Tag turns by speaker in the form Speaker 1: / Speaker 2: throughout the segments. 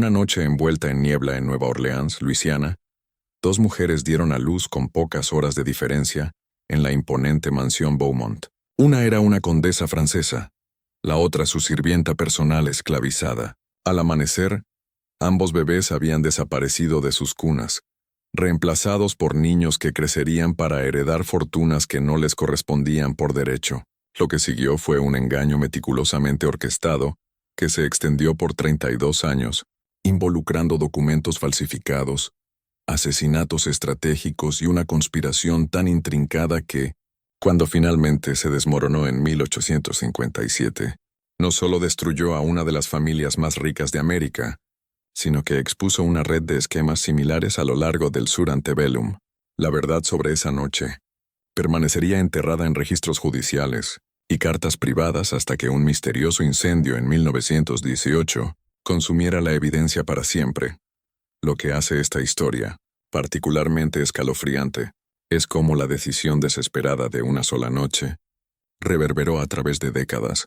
Speaker 1: una noche envuelta en niebla en Nueva Orleans, Luisiana, dos mujeres dieron a luz con pocas horas de diferencia en la imponente mansión Beaumont. Una era una condesa francesa, la otra su sirvienta personal esclavizada. Al amanecer, ambos bebés habían desaparecido de sus cunas, reemplazados por niños que crecerían para heredar fortunas que no les correspondían por derecho. Lo que siguió fue un engaño meticulosamente orquestado que se extendió por 32 años, involucrando documentos falsificados, asesinatos estratégicos y una conspiración tan intrincada que, cuando finalmente se desmoronó en 1857, no solo destruyó a una de las familias más ricas de América, sino que expuso una red de esquemas similares a lo largo del sur antebellum. La verdad sobre esa noche permanecería enterrada en registros judiciales y cartas privadas hasta que un misterioso incendio en 1918 consumiera la evidencia para siempre. Lo que hace esta historia particularmente escalofriante es cómo la decisión desesperada de una sola noche reverberó a través de décadas,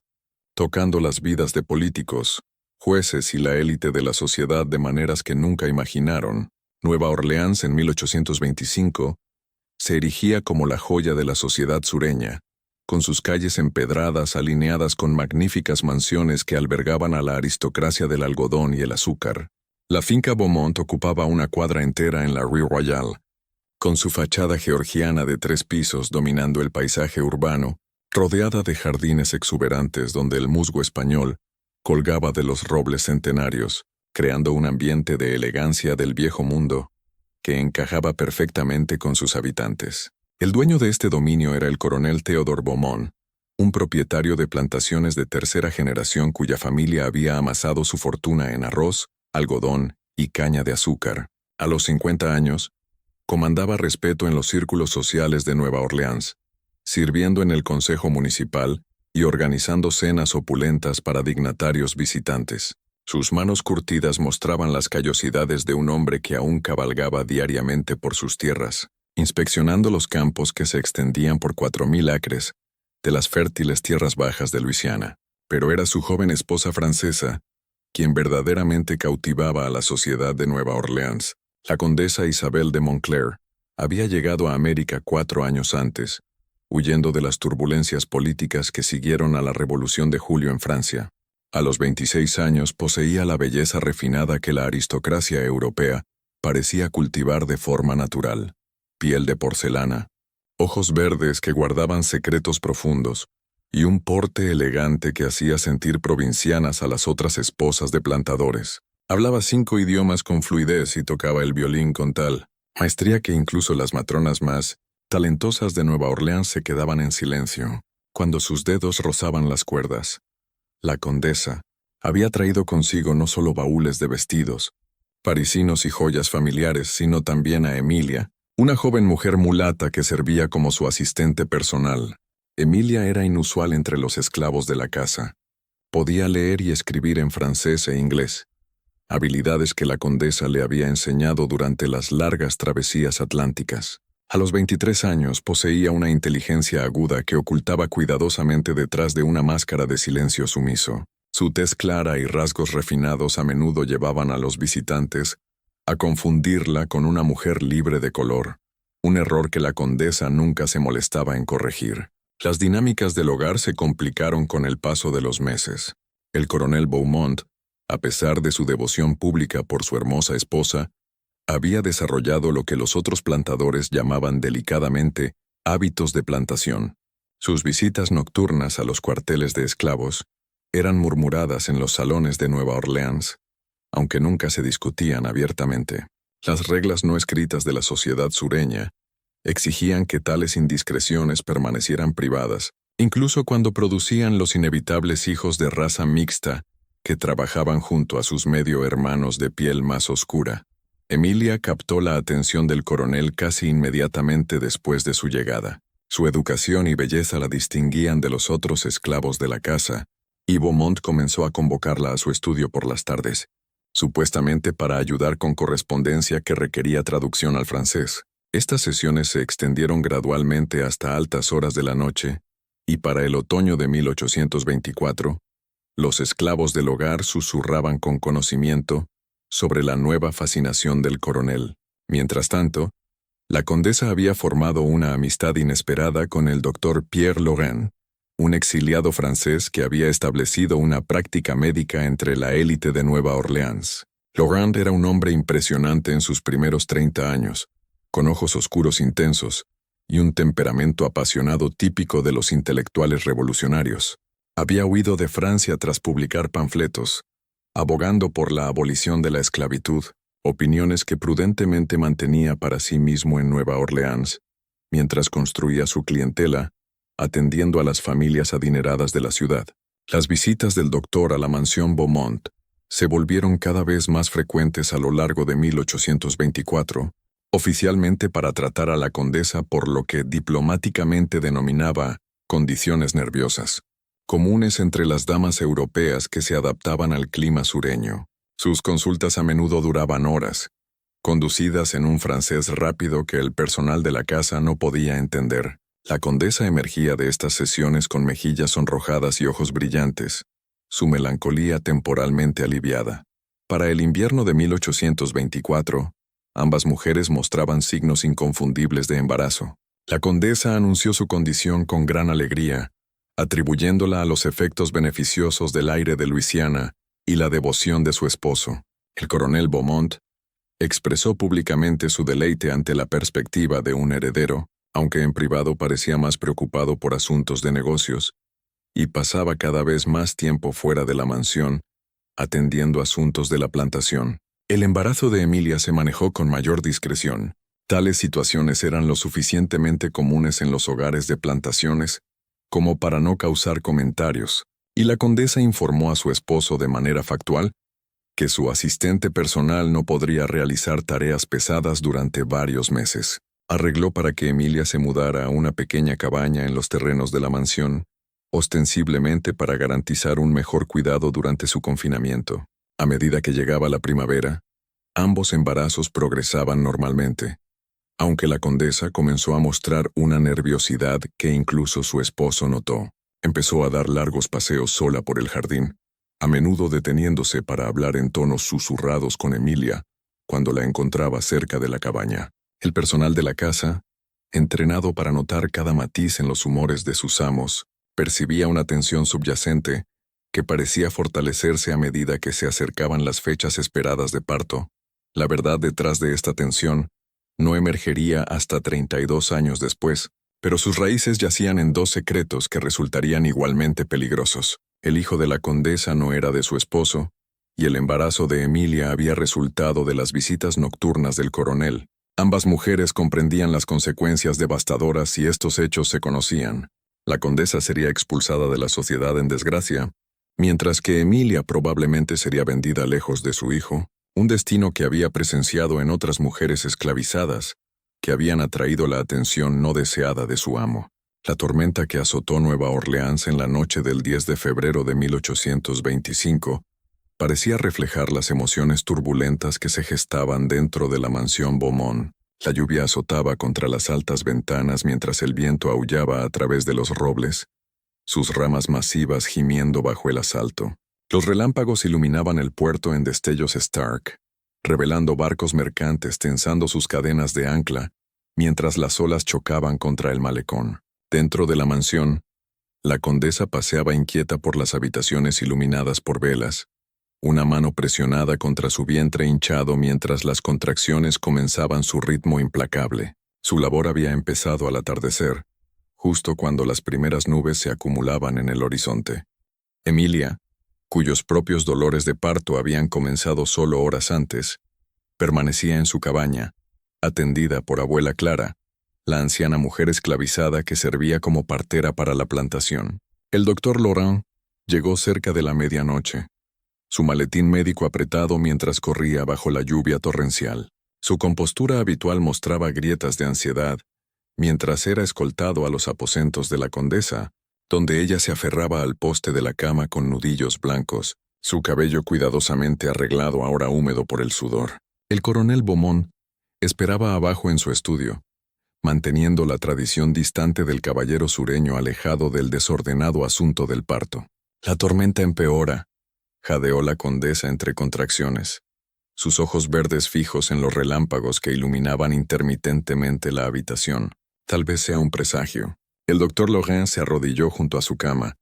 Speaker 1: tocando las vidas de políticos, jueces y la élite de la sociedad de maneras que nunca imaginaron. Nueva Orleans en 1825 se erigía como la joya de la sociedad sureña, con sus calles empedradas alineadas con magníficas mansiones que albergaban a la aristocracia del algodón y el azúcar. La finca Beaumont ocupaba una cuadra entera en la Rue Royale, con su fachada georgiana de 3 pisos dominando el paisaje urbano, rodeada de jardines exuberantes donde el musgo español colgaba de los robles centenarios, creando un ambiente de elegancia del viejo mundo que encajaba perfectamente con sus habitantes. El dueño de este dominio era el coronel Theodore Beaumont, un propietario de plantaciones de tercera generación cuya familia había amasado su fortuna en arroz, algodón y caña de azúcar. A los 50 años, comandaba respeto en los círculos sociales de Nueva Orleans, sirviendo en el consejo municipal y organizando cenas opulentas para dignatarios visitantes. Sus manos curtidas mostraban las callosidades de un hombre que aún cabalgaba diariamente por sus tierras, inspeccionando los campos que se extendían por 4.000 acres de las fértiles tierras bajas de Luisiana. Pero era su joven esposa francesa quien verdaderamente cautivaba a la sociedad de Nueva Orleans. La condesa Isabel de Montclair había llegado a América 4 años antes, huyendo de las turbulencias políticas que siguieron a la Revolución de Julio en Francia. A los 26 años poseía la belleza refinada que la aristocracia europea parecía cultivar de forma natural. Piel de porcelana, ojos verdes que guardaban secretos profundos, y un porte elegante que hacía sentir provincianas a las otras esposas de plantadores. Hablaba 5 idiomas con fluidez y tocaba el violín con tal maestría que incluso las matronas más talentosas de Nueva Orleans se quedaban en silencio cuando sus dedos rozaban las cuerdas. La condesa había traído consigo no solo baúles de vestidos, parisinos y joyas familiares, sino también a Emilia, una joven mujer mulata que servía como su asistente personal. Emilia era inusual entre los esclavos de la casa. Podía leer y escribir en francés e inglés, habilidades que la condesa le había enseñado durante las largas travesías atlánticas. A los 23 años poseía una inteligencia aguda que ocultaba cuidadosamente detrás de una máscara de silencio sumiso. Su tez clara y rasgos refinados a menudo llevaban a los visitantes a confundirla con una mujer libre de color, un error que la condesa nunca se molestaba en corregir. Las dinámicas del hogar se complicaron con el paso de los meses. El coronel Beaumont, a pesar de su devoción pública por su hermosa esposa, había desarrollado lo que los otros plantadores llamaban delicadamente hábitos de plantación. Sus visitas nocturnas a los cuarteles de esclavos eran murmuradas en los salones de Nueva Orleans, aunque nunca se discutían abiertamente. Las reglas no escritas de la sociedad sureña exigían que tales indiscreciones permanecieran privadas, incluso cuando producían los inevitables hijos de raza mixta que trabajaban junto a sus medio hermanos de piel más oscura. Emilia captó la atención del coronel casi inmediatamente después de su llegada. Su educación y belleza la distinguían de los otros esclavos de la casa, y Beaumont comenzó a convocarla a su estudio por las tardes, supuestamente para ayudar con correspondencia que requería traducción al francés. Estas sesiones se extendieron gradualmente hasta altas horas de la noche, y para el otoño de 1824, los esclavos del hogar susurraban con conocimiento sobre la nueva fascinación del coronel. Mientras tanto, la condesa había formado una amistad inesperada con el doctor Pierre Laurent, un exiliado francés que había establecido una práctica médica entre la élite de Nueva Orleans. Laurent era un hombre impresionante en sus primeros 30 años, con ojos oscuros intensos y un temperamento apasionado típico de los intelectuales revolucionarios. Había huido de Francia tras publicar panfletos, abogando por la abolición de la esclavitud, opiniones que prudentemente mantenía para sí mismo en Nueva Orleans, mientras construía su clientela, atendiendo a las familias adineradas de la ciudad. Las visitas del doctor a la mansión Beaumont se volvieron cada vez más frecuentes a lo largo de 1824, oficialmente para tratar a la condesa por lo que diplomáticamente denominaba condiciones nerviosas, comunes entre las damas europeas que se adaptaban al clima sureño. Sus consultas a menudo duraban horas, conducidas en un francés rápido que el personal de la casa no podía entender. La condesa emergía de estas sesiones con mejillas sonrojadas y ojos brillantes, su melancolía temporalmente aliviada. Para el invierno de 1824, ambas mujeres mostraban signos inconfundibles de embarazo. La condesa anunció su condición con gran alegría, atribuyéndola a los efectos beneficiosos del aire de Luisiana y la devoción de su esposo. El coronel Beaumont expresó públicamente su deleite ante la perspectiva de un heredero, aunque en privado parecía más preocupado por asuntos de negocios, y pasaba cada vez más tiempo fuera de la mansión, atendiendo asuntos de la plantación. El embarazo de Emilia se manejó con mayor discreción. Tales situaciones eran lo suficientemente comunes en los hogares de plantaciones como para no causar comentarios, y la condesa informó a su esposo de manera factual que su asistente personal no podría realizar tareas pesadas durante varios meses. Arregló para que Emilia se mudara a una pequeña cabaña en los terrenos de la mansión, ostensiblemente para garantizar un mejor cuidado durante su confinamiento. A medida que llegaba la primavera, ambos embarazos progresaban normalmente, aunque la condesa comenzó a mostrar una nerviosidad que incluso su esposo notó. Empezó a dar largos paseos sola por el jardín, a menudo deteniéndose para hablar en tonos susurrados con Emilia cuando la encontraba cerca de la cabaña. El personal de la casa, entrenado para notar cada matiz en los humores de sus amos, percibía una tensión subyacente que parecía fortalecerse a medida que se acercaban las fechas esperadas de parto. La verdad detrás de esta tensión no emergería hasta 32 años después, pero sus raíces yacían en dos secretos que resultarían igualmente peligrosos. El hijo de la condesa no era de su esposo, y el embarazo de Emilia había resultado de las visitas nocturnas del coronel. Ambas mujeres comprendían las consecuencias devastadoras si estos hechos se conocían. La condesa sería expulsada de la sociedad en desgracia, mientras que Emilia probablemente sería vendida lejos de su hijo, un destino que había presenciado en otras mujeres esclavizadas, que habían atraído la atención no deseada de su amo. La tormenta que azotó Nueva Orleans en la noche del 10 de febrero de 1825 parecía reflejar las emociones turbulentas que se gestaban dentro de la mansión Beaumont. La lluvia azotaba contra las altas ventanas mientras el viento aullaba a través de los robles, sus ramas masivas gimiendo bajo el asalto. Los relámpagos iluminaban el puerto en destellos Stark, revelando barcos mercantes tensando sus cadenas de ancla, mientras las olas chocaban contra el malecón. Dentro de la mansión, la condesa paseaba inquieta por las habitaciones iluminadas por velas, una mano presionada contra su vientre hinchado mientras las contracciones comenzaban su ritmo implacable. Su labor había empezado al atardecer, justo cuando las primeras nubes se acumulaban en el horizonte. Emilia, cuyos propios dolores de parto habían comenzado solo horas antes, permanecía en su cabaña, atendida por abuela Clara, la anciana mujer esclavizada que servía como partera para la plantación. El doctor Laurent llegó cerca de la medianoche, su maletín médico apretado mientras corría bajo la lluvia torrencial. Su compostura habitual mostraba grietas de ansiedad, mientras era escoltado a los aposentos de la condesa, donde ella se aferraba al poste de la cama con nudillos blancos, su cabello cuidadosamente arreglado ahora húmedo por el sudor. El coronel Beaumont esperaba abajo en su estudio, manteniendo la tradición distante del caballero sureño alejado del desordenado asunto del parto. La tormenta empeora, jadeó la condesa entre contracciones. sus ojos verdes fijos en los relámpagos que iluminaban intermitentemente la habitación. Tal vez sea un presagio. El doctor Laurent se arrodilló junto a su cama,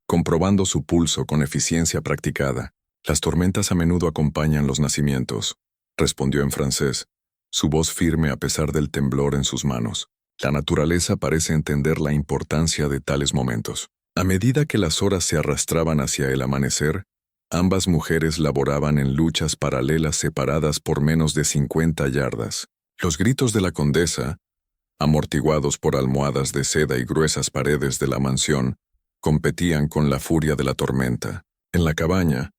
Speaker 1: comprobando su pulso con eficiencia practicada. Las tormentas a menudo acompañan los nacimientos, respondió en francés, su voz firme a pesar del temblor en sus manos. La naturaleza parece entender la importancia de tales momentos. A medida que las horas se arrastraban hacia el amanecer, ambas mujeres laboraban en luchas paralelas separadas por menos de 50 yardas. Los gritos de la condesa, amortiguados por almohadas de seda y gruesas paredes de la mansión, competían con la furia de la tormenta. En la cabaña,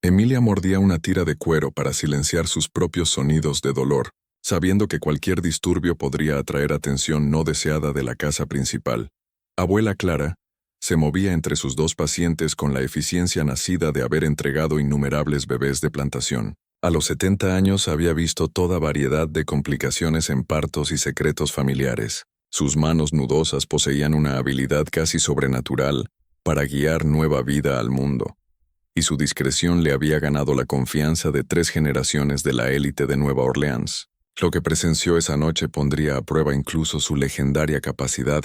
Speaker 1: Emilia mordía una tira de cuero para silenciar sus propios sonidos de dolor, sabiendo que cualquier disturbio podría atraer atención no deseada de la casa principal. Abuela Clara se movía entre sus dos pacientes con la eficiencia nacida de haber entregado innumerables bebés de plantación. A los 70 años había visto toda variedad de complicaciones en partos y secretos familiares. Sus manos nudosas poseían una habilidad casi sobrenatural para guiar nueva vida al mundo, y su discreción le había ganado la confianza de 3 generaciones de la élite de Nueva Orleans. Lo que presenció esa noche pondría a prueba incluso su legendaria capacidad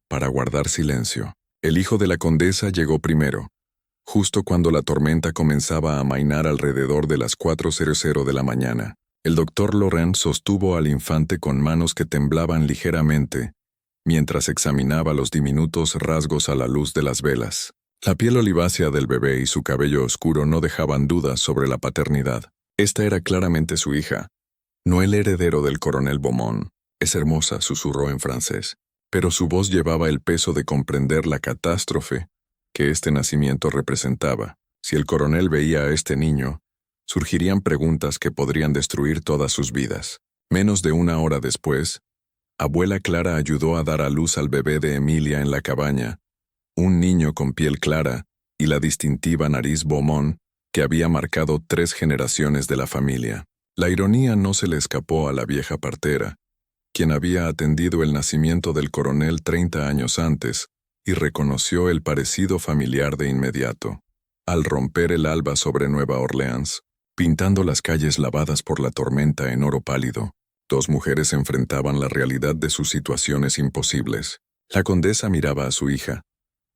Speaker 1: para guardar silencio. El hijo de la condesa llegó primero, justo cuando la tormenta comenzaba a amainar alrededor de las 4:00 de la mañana. El doctor Laurent sostuvo al infante con manos que temblaban ligeramente, mientras examinaba los diminutos rasgos a la luz de las velas. La piel olivácea del bebé y su cabello oscuro no dejaban dudas sobre la paternidad. Esta era claramente su hija, no el heredero del coronel Beaumont. Es hermosa, susurró en francés, pero su voz llevaba el peso de comprender la catástrofe que este nacimiento representaba. Si el coronel veía a este niño, surgirían preguntas que podrían destruir todas sus vidas. Menos de 1 hora después, abuela Clara ayudó a dar a luz al bebé de Emilia en la cabaña, un niño con piel clara y la distintiva nariz Beaumont que había marcado 3 generaciones de la familia. La ironía no se le escapó a la vieja partera, quien había atendido el nacimiento del coronel 30 años antes, y reconoció el parecido familiar de inmediato. Al romper el alba sobre Nueva Orleans, pintando las calles lavadas por la tormenta en oro pálido, 2 mujeres enfrentaban la realidad de sus situaciones imposibles. La condesa miraba a su hija,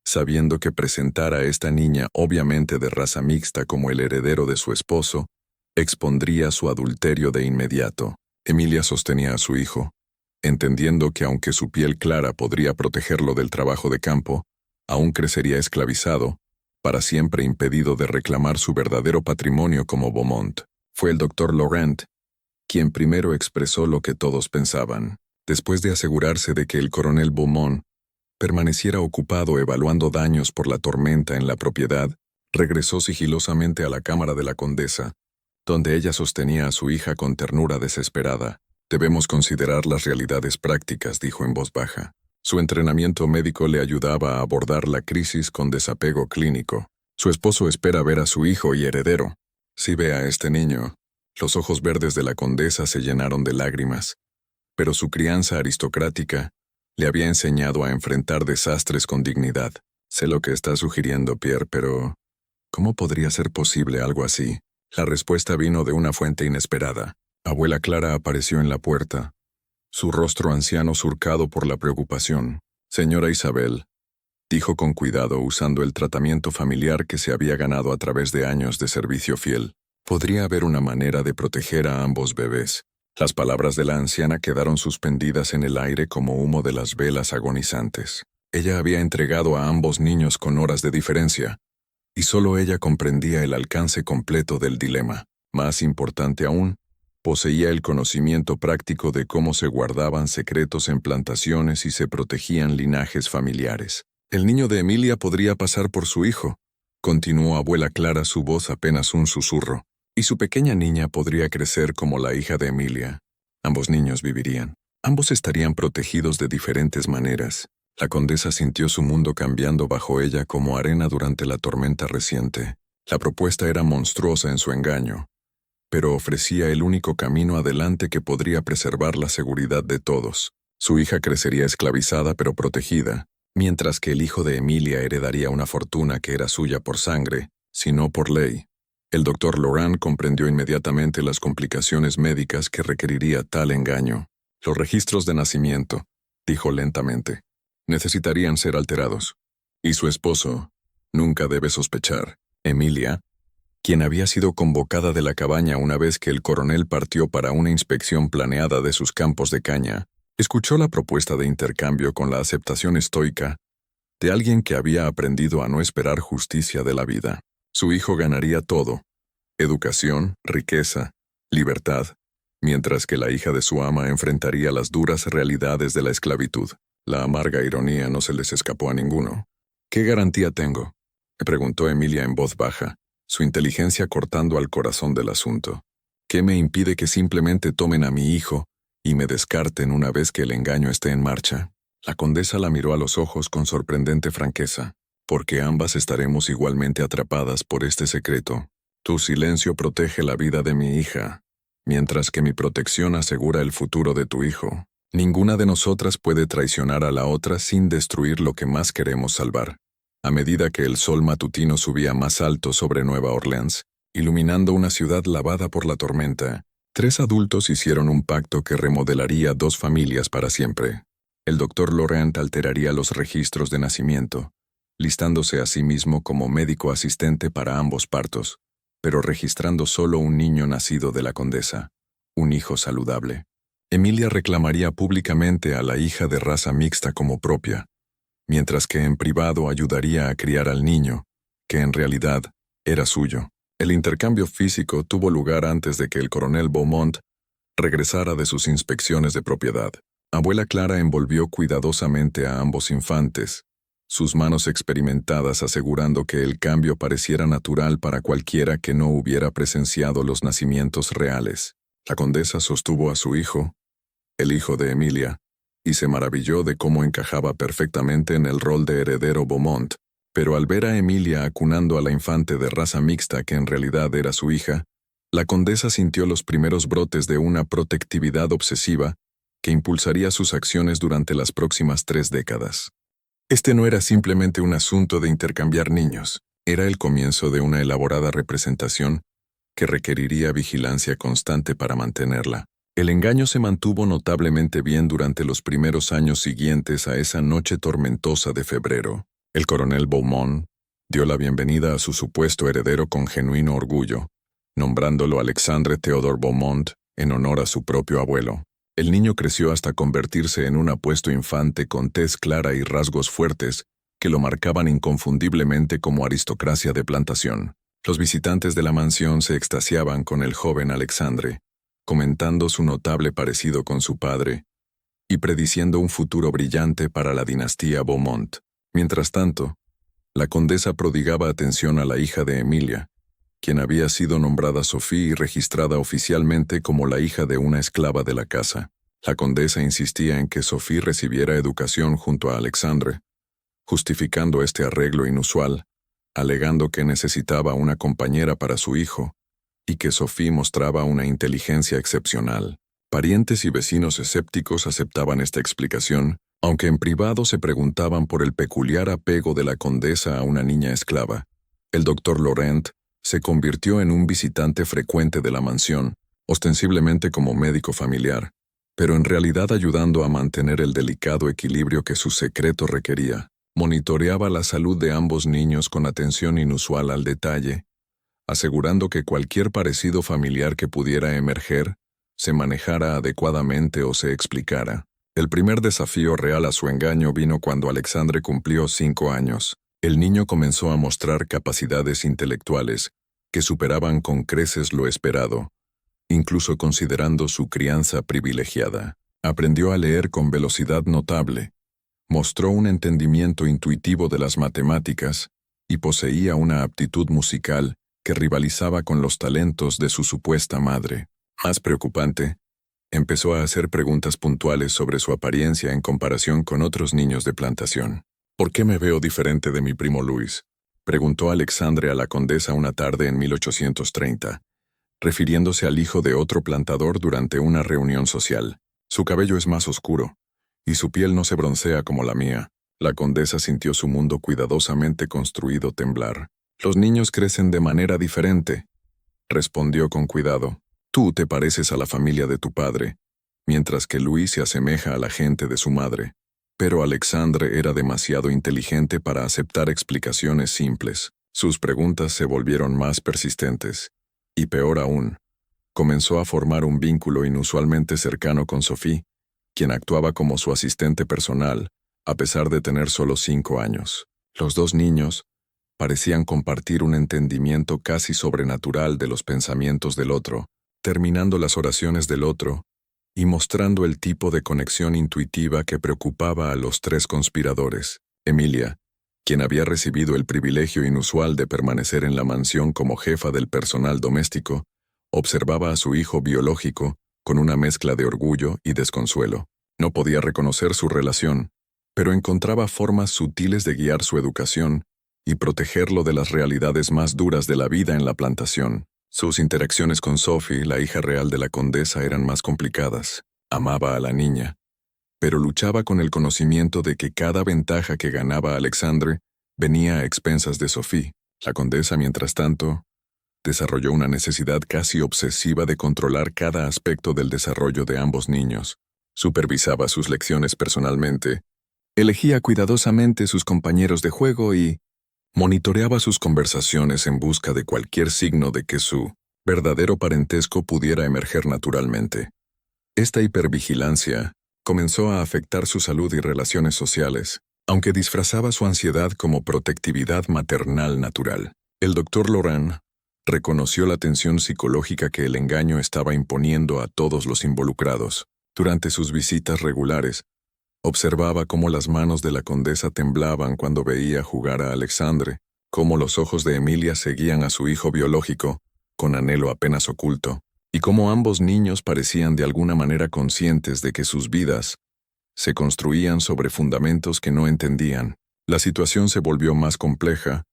Speaker 1: sabiendo que presentar a esta niña obviamente de raza mixta como el heredero de su esposo, expondría su adulterio de inmediato. Emilia sostenía a su hijo, entendiendo que aunque su piel clara podría protegerlo del trabajo de campo, aún crecería esclavizado, para siempre impedido de reclamar su verdadero patrimonio como Beaumont. Fue el doctor Laurent quien primero expresó lo que todos pensaban. Después de asegurarse de que el coronel Beaumont permaneciera ocupado evaluando daños por la tormenta en la propiedad, regresó sigilosamente a la cámara de la condesa, donde ella sostenía a su hija con ternura desesperada. Debemos considerar las realidades prácticas, dijo en voz baja. Su entrenamiento médico le ayudaba a abordar la crisis con desapego clínico. Su esposo espera ver a su hijo y heredero. Si ve a este niño. Los ojos verdes de la condesa se llenaron de lágrimas, pero su crianza aristocrática le había enseñado a enfrentar desastres con dignidad. Sé lo que está sugiriendo Pierre, pero ¿cómo podría ser posible algo así? La respuesta vino de una fuente inesperada. Abuela Clara apareció en la puerta, su rostro anciano surcado por la preocupación. Señora Isabel, dijo con cuidado usando el tratamiento familiar que se había ganado a través de años de servicio fiel. Podría haber una manera de proteger a ambos bebés. Las palabras de la anciana quedaron suspendidas en el aire como humo de las velas agonizantes. Ella había entregado a ambos niños con horas de diferencia, y solo ella comprendía el alcance completo del dilema. Más importante aún, poseía el conocimiento práctico de cómo se guardaban secretos en plantaciones y se protegían linajes familiares. El niño de Emilia podría pasar por su hijo, continuó abuela Clara, su voz apenas un susurro, y su pequeña niña podría crecer como la hija de Emilia. Ambos niños vivirían. Ambos estarían protegidos de diferentes maneras. La condesa sintió su mundo cambiando bajo ella como arena durante la tormenta reciente. La propuesta era monstruosa en su engaño, pero ofrecía el único camino adelante que podría preservar la seguridad de todos. Su hija crecería esclavizada pero protegida, mientras que el hijo de Emilia heredaría una fortuna que era suya por sangre, si no por ley. El doctor Laurent comprendió inmediatamente las complicaciones médicas que requeriría tal engaño. Los registros de nacimiento, dijo lentamente, necesitarían ser alterados. Y su esposo nunca debe sospechar. Emilia, quien había sido convocada de la cabaña una vez que el coronel partió para una inspección planeada de sus campos de caña, escuchó la propuesta de intercambio con la aceptación estoica de alguien que había aprendido a no esperar justicia de la vida. Su hijo ganaría todo: educación, riqueza, libertad, mientras que la hija de su ama enfrentaría las duras realidades de la esclavitud. La amarga ironía no se les escapó a ninguno. ¿Qué garantía tengo?, preguntó Emilia en voz baja, su inteligencia cortando al corazón del asunto. ¿Qué me impide que simplemente tomen a mi hijo y me descarten una vez que el engaño esté en marcha? La condesa la miró a los ojos con sorprendente franqueza. Porque ambas estaremos igualmente atrapadas por este secreto. Tu silencio protege la vida de mi hija, mientras que mi protección asegura el futuro de tu hijo. Ninguna de nosotras puede traicionar a la otra sin destruir lo que más queremos salvar. A medida que el sol matutino subía más alto sobre Nueva Orleans, iluminando una ciudad lavada por la tormenta, 3 adultos hicieron un pacto que remodelaría 2 familias para siempre. El doctor Laurent alteraría los registros de nacimiento, listándose a sí mismo como médico asistente para ambos partos, pero registrando solo un niño nacido de la condesa, un hijo saludable. Emilia reclamaría públicamente a la hija de raza mixta como propia, mientras que en privado ayudaría a criar al niño, que en realidad era suyo. El intercambio físico tuvo lugar antes de que el coronel Beaumont regresara de sus inspecciones de propiedad. Abuela Clara envolvió cuidadosamente a ambos infantes, sus manos experimentadas asegurando que el cambio pareciera natural para cualquiera que no hubiera presenciado los nacimientos reales. La condesa sostuvo a su hijo, el hijo de Emilia, y se maravilló de cómo encajaba perfectamente en el rol de heredero Beaumont, pero al ver a Emilia acunando a la infante de raza mixta que en realidad era su hija, la condesa sintió los primeros brotes de una protectividad obsesiva que impulsaría sus acciones durante las próximas 3 décadas. Este no era simplemente un asunto de intercambiar niños, era el comienzo de una elaborada representación que requeriría vigilancia constante para mantenerla. El engaño se mantuvo notablemente bien durante los primeros años siguientes a esa noche tormentosa de febrero. El coronel Beaumont dio la bienvenida a su supuesto heredero con genuino orgullo, nombrándolo Alexandre Théodore Beaumont en honor a su propio abuelo. El niño creció hasta convertirse en un apuesto infante con tez clara y rasgos fuertes que lo marcaban inconfundiblemente como aristocracia de plantación. Los visitantes de la mansión se extasiaban con el joven Alexandre, comentando su notable parecido con su padre y prediciendo un futuro brillante para la dinastía Beaumont. Mientras tanto, la condesa prodigaba atención a la hija de Emilia, quien había sido nombrada Sophie y registrada oficialmente como la hija de una esclava de la casa. La condesa insistía en que Sophie recibiera educación junto a Alexandre, justificando este arreglo inusual, alegando que necesitaba una compañera para su hijo, y que Sophie mostraba una inteligencia excepcional. Parientes y vecinos escépticos aceptaban esta explicación, aunque en privado se preguntaban por el peculiar apego de la condesa a una niña esclava. El doctor Laurent se convirtió en un visitante frecuente de la mansión, ostensiblemente como médico familiar, pero en realidad ayudando a mantener el delicado equilibrio que su secreto requería. Monitoreaba la salud de ambos niños con atención inusual al detalle, asegurando que cualquier parecido familiar que pudiera emerger se manejara adecuadamente o se explicara. El primer desafío real a su engaño vino cuando Alexandre cumplió 5 años. El niño comenzó a mostrar capacidades intelectuales que superaban con creces lo esperado, incluso considerando su crianza privilegiada. Aprendió a leer con velocidad notable, mostró un entendimiento intuitivo de las matemáticas y poseía una aptitud musical que rivalizaba con los talentos de su supuesta madre. Más preocupante, empezó a hacer preguntas puntuales sobre su apariencia en comparación con otros niños de plantación. ¿Por qué me veo diferente de mi primo Luis?, preguntó Alexandre a la condesa una tarde en 1830, refiriéndose al hijo de otro plantador durante una reunión social. Su cabello es más oscuro, y su piel no se broncea como la mía. La condesa sintió su mundo cuidadosamente construido temblar. Los niños crecen de manera diferente, respondió con cuidado. Tú te pareces a la familia de tu padre, mientras que Louis se asemeja a la gente de su madre. Pero Alexandre era demasiado inteligente para aceptar explicaciones simples. Sus preguntas se volvieron más persistentes. Y peor aún, comenzó a formar un vínculo inusualmente cercano con Sophie, quien actuaba como su asistente personal, a pesar de tener solo 5 años. Los dos niños parecían compartir un entendimiento casi sobrenatural de los pensamientos del otro, terminando las oraciones del otro y mostrando el tipo de conexión intuitiva que preocupaba a los 3 conspiradores. Emilia, quien había recibido el privilegio inusual de permanecer en la mansión como jefa del personal doméstico, observaba a su hijo biológico con una mezcla de orgullo y desconsuelo. No podía reconocer su relación, pero encontraba formas sutiles de guiar su educación y protegerlo de las realidades más duras de la vida en la plantación. Sus interacciones con Sophie, la hija real de la condesa, eran más complicadas. Amaba a la niña, pero luchaba con el conocimiento de que cada ventaja que ganaba Alexandre venía a expensas de Sophie. La condesa, mientras tanto, desarrolló una necesidad casi obsesiva de controlar cada aspecto del desarrollo de ambos niños. Supervisaba sus lecciones personalmente, elegía cuidadosamente sus compañeros de juego y monitoreaba sus conversaciones en busca de cualquier signo de que su verdadero parentesco pudiera emerger naturalmente. Esta hipervigilancia comenzó a afectar su salud y relaciones sociales, aunque disfrazaba su ansiedad como protectividad maternal natural. El doctor Laurent reconoció la tensión psicológica que el engaño estaba imponiendo a todos los involucrados. Durante sus visitas regulares, observaba cómo las manos de la condesa temblaban cuando veía jugar a Alexandre, cómo los ojos de Emilia seguían a su hijo biológico, con anhelo apenas oculto, y cómo ambos niños parecían de alguna manera conscientes de que sus vidas se construían sobre fundamentos que no entendían. La situación se volvió más compleja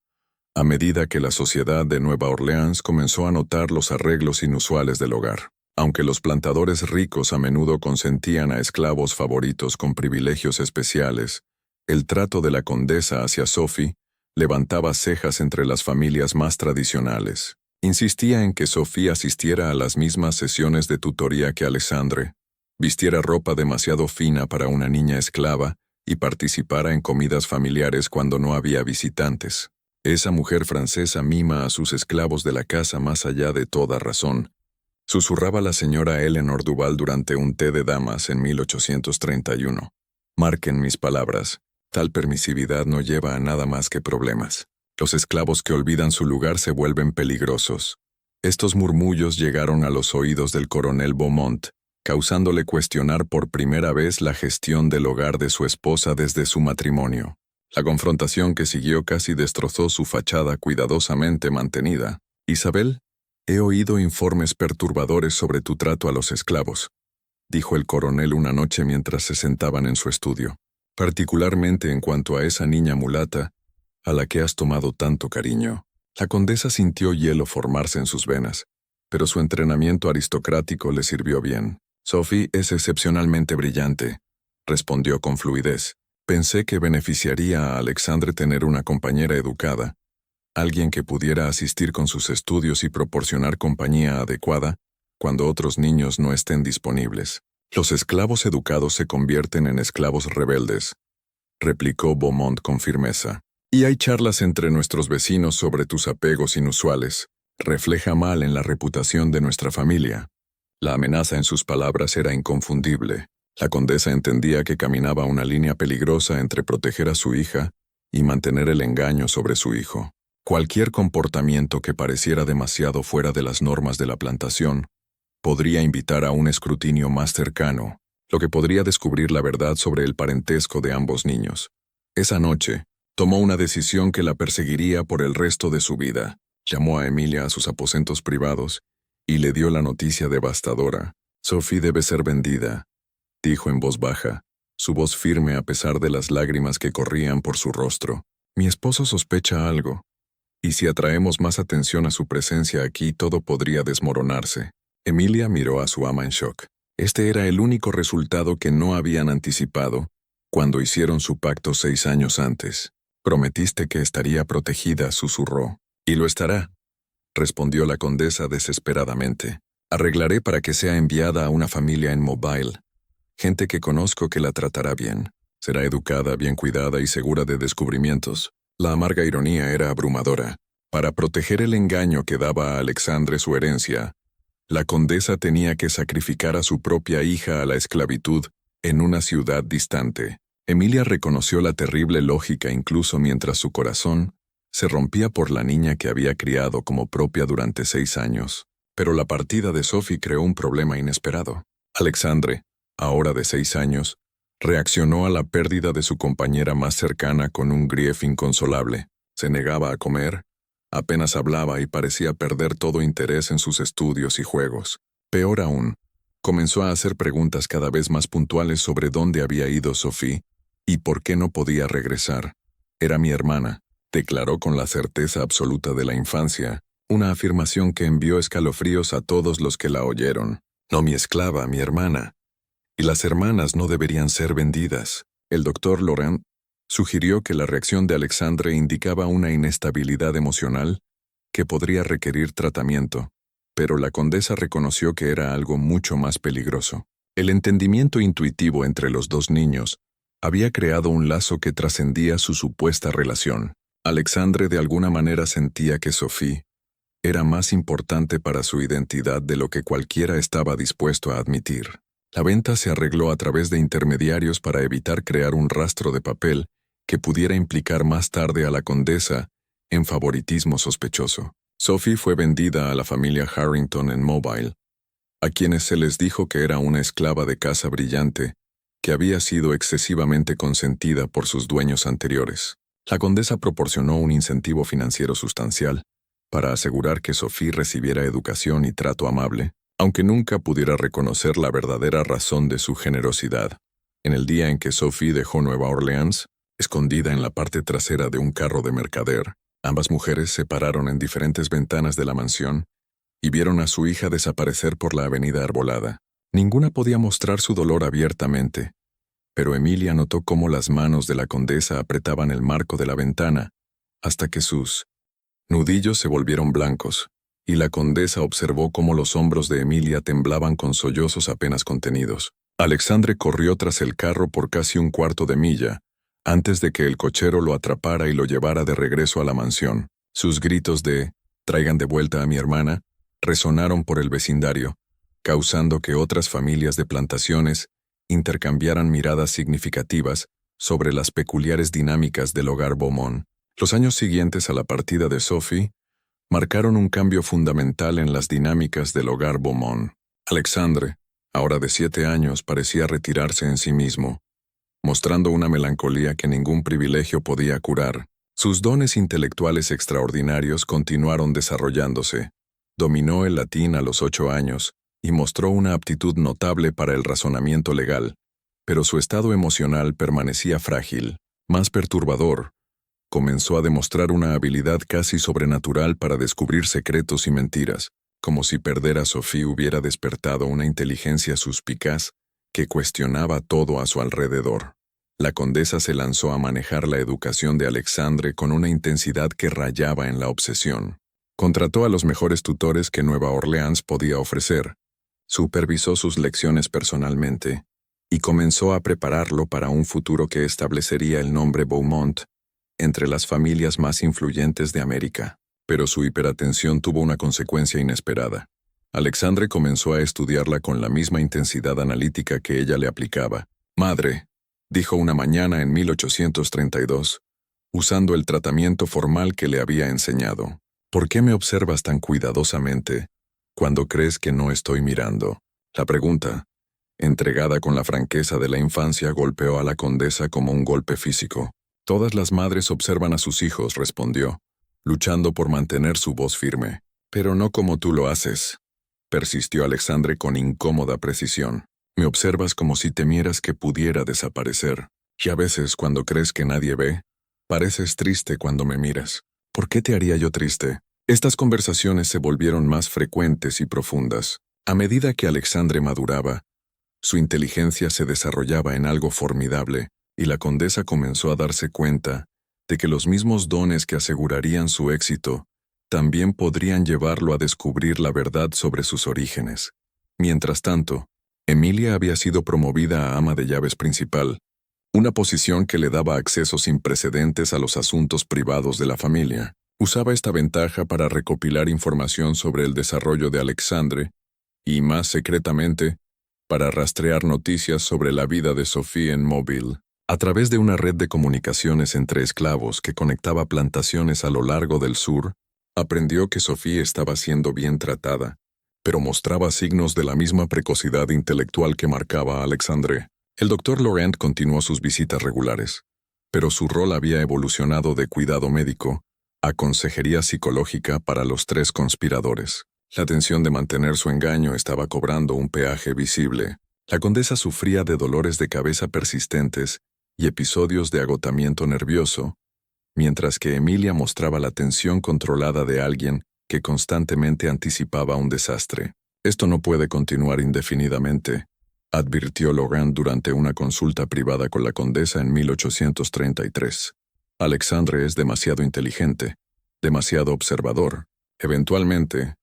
Speaker 1: a medida que la sociedad de Nueva Orleans comenzó a notar los arreglos inusuales del hogar. Aunque los plantadores ricos a menudo consentían a esclavos favoritos con privilegios especiales, el trato de la condesa hacia Sophie levantaba cejas entre las familias más tradicionales. Insistía en que Sophie asistiera a las mismas sesiones de tutoría que Alexandre, vistiera ropa demasiado fina para una niña esclava y participara en comidas familiares cuando no había visitantes. Esa mujer francesa mima a sus esclavos de la casa más allá de toda razón, susurraba la señora Eleanor Duval durante un té de damas en 1831. Marquen mis palabras, tal permisividad no lleva a nada más que problemas. Los esclavos que olvidan su lugar se vuelven peligrosos. Estos murmullos llegaron a los oídos del coronel Beaumont, causándole cuestionar por primera vez la gestión del hogar de su esposa desde su matrimonio. La confrontación que siguió casi destrozó su fachada cuidadosamente mantenida. Isabel, he oído informes perturbadores sobre tu trato a los esclavos, dijo el coronel una noche mientras se sentaban en su estudio, particularmente en cuanto a esa niña mulata, a la que has tomado tanto cariño. La condesa sintió hielo formarse en sus venas, pero su entrenamiento aristocrático le sirvió bien. Sophie es excepcionalmente brillante, respondió con fluidez. Pensé que beneficiaría a Alexandre tener una compañera educada, alguien que pudiera asistir con sus estudios y proporcionar compañía adecuada cuando otros niños no estén disponibles. Los esclavos educados se convierten en esclavos rebeldes, replicó Beaumont con firmeza. Y hay charlas entre nuestros vecinos sobre tus apegos inusuales. Refleja mal en la reputación de nuestra familia. La amenaza en sus palabras era inconfundible. La condesa entendía que caminaba una línea peligrosa entre proteger a su hija y mantener el engaño sobre su hijo. Cualquier comportamiento que pareciera demasiado fuera de las normas de la plantación podría invitar a un escrutinio más cercano, lo que podría descubrir la verdad sobre el parentesco de ambos niños. Esa noche, tomó una decisión que la perseguiría por el resto de su vida. Llamó a Emilia a sus aposentos privados y le dio la noticia devastadora. Sophie debe ser vendida, dijo en voz baja, su voz firme a pesar de las lágrimas que corrían por su rostro. Mi esposo sospecha algo, y si atraemos más atención a su presencia aquí, todo podría desmoronarse. Emilia miró a su ama en shock. Este era el único resultado que no habían anticipado cuando hicieron su pacto 6 años antes. Prometiste que estaría protegida, susurró. Y lo estará, respondió la condesa desesperadamente. Arreglaré para que sea enviada a una familia en Mobile. Gente que conozco que la tratará bien. Será educada, bien cuidada y segura de descubrimientos. La amarga ironía era abrumadora. Para proteger el engaño que daba a Alexandre su herencia, la condesa tenía que sacrificar a su propia hija a la esclavitud en una ciudad distante. Emilia reconoció la terrible lógica incluso mientras su corazón se rompía por la niña que había criado como propia durante 6 años. Pero la partida de Sophie creó un problema inesperado. Alexandre, ahora de 6 años, reaccionó a la pérdida de su compañera más cercana con un grief inconsolable. Se negaba a comer, apenas hablaba y parecía perder todo interés en sus estudios y juegos. Peor aún, comenzó a hacer preguntas cada vez más puntuales sobre dónde había ido Sophie y por qué no podía regresar. Era mi hermana, declaró con la certeza absoluta de la infancia, una afirmación que envió escalofríos a todos los que la oyeron. No mi esclava, mi hermana. Y las hermanas no deberían ser vendidas. El doctor Laurent sugirió que la reacción de Alexandre indicaba una inestabilidad emocional que podría requerir tratamiento, pero la condesa reconoció que era algo mucho más peligroso. El entendimiento intuitivo entre los dos niños había creado un lazo que trascendía su supuesta relación. Alexandre de alguna manera sentía que Sophie era más importante para su identidad de lo que cualquiera estaba dispuesto a admitir. La venta se arregló a través de intermediarios para evitar crear un rastro de papel que pudiera implicar más tarde a la condesa en favoritismo sospechoso. Sophie fue vendida a la familia Harrington en Mobile, a quienes se les dijo que era una esclava de casa brillante que había sido excesivamente consentida por sus dueños anteriores. La condesa proporcionó un incentivo financiero sustancial para asegurar que Sophie recibiera educación y trato amable, aunque nunca pudiera reconocer la verdadera razón de su generosidad. En el día en que Sophie dejó Nueva Orleans, escondida en la parte trasera de un carro de mercader, ambas mujeres se pararon en diferentes ventanas de la mansión y vieron a su hija desaparecer por la avenida arbolada. Ninguna podía mostrar su dolor abiertamente, pero Emilia notó cómo las manos de la condesa apretaban el marco de la ventana hasta que sus nudillos se volvieron blancos, y la condesa observó cómo los hombros de Emilia temblaban con sollozos apenas contenidos. Alexandre corrió tras el carro por casi un cuarto de milla, antes de que el cochero lo atrapara y lo llevara de regreso a la mansión. Sus gritos de «traigan de vuelta a mi hermana» resonaron por el vecindario, causando que otras familias de plantaciones intercambiaran miradas significativas sobre las peculiares dinámicas del hogar Beaumont. Los años siguientes a la partida de Sophie marcaron un cambio fundamental en las dinámicas del hogar Beaumont. Alexandre, ahora de 7 años, parecía retirarse en sí mismo, mostrando una melancolía que ningún privilegio podía curar. Sus dones intelectuales extraordinarios continuaron desarrollándose. Dominó el latín a los 8 años y mostró una aptitud notable para el razonamiento legal, pero su estado emocional permanecía frágil. Más perturbador, comenzó a demostrar una habilidad casi sobrenatural para descubrir secretos y mentiras, como si perder a Sophie hubiera despertado una inteligencia suspicaz que cuestionaba todo a su alrededor. La condesa se lanzó a manejar la educación de Alexandre con una intensidad que rayaba en la obsesión. Contrató a los mejores tutores que Nueva Orleans podía ofrecer, supervisó sus lecciones personalmente y comenzó a prepararlo para un futuro que establecería el nombre Beaumont entre las familias más influyentes de América. Pero su hiperatención tuvo una consecuencia inesperada. Alexandre comenzó a estudiarla con la misma intensidad analítica que ella le aplicaba. «Madre», dijo una mañana en 1832, usando el tratamiento formal que le había enseñado, «¿por qué me observas tan cuidadosamente cuando crees que no estoy mirando?» La pregunta, entregada con la franqueza de la infancia, golpeó a la condesa como un golpe físico. «Todas las madres observan a sus hijos», respondió, luchando por mantener su voz firme. «Pero no como tú lo haces», persistió Alexandre con incómoda precisión. «Me observas como si temieras que pudiera desaparecer. Y a veces, cuando crees que nadie ve, pareces triste cuando me miras. ¿Por qué te haría yo triste?» Estas conversaciones se volvieron más frecuentes y profundas. A medida que Alexandre maduraba, su inteligencia se desarrollaba en algo formidable, y la condesa comenzó a darse cuenta de que los mismos dones que asegurarían su éxito también podrían llevarlo a descubrir la verdad sobre sus orígenes. Mientras tanto, Emilia había sido promovida a ama de llaves principal, una posición que le daba acceso sin precedentes a los asuntos privados de la familia. Usaba esta ventaja para recopilar información sobre el desarrollo de Alexandre y, más secretamente, para rastrear noticias sobre la vida de Sophie en Mobile. A través de una red de comunicaciones entre esclavos que conectaba plantaciones a lo largo del sur, aprendió que Sophie estaba siendo bien tratada, pero mostraba signos de la misma precocidad intelectual que marcaba a Alexandre. El doctor Laurent continuó sus visitas regulares, pero su rol había evolucionado de cuidado médico a consejería psicológica para los tres conspiradores. La tensión de mantener su engaño estaba cobrando un peaje visible. La condesa sufría de dolores de cabeza persistentes y episodios de agotamiento nervioso, mientras que Emilia mostraba la tensión controlada de alguien que constantemente anticipaba un desastre. Esto no puede continuar indefinidamente, advirtió Laurent durante una consulta privada con la condesa en 1833. Alexandre es demasiado inteligente, demasiado observador. Eventualmente,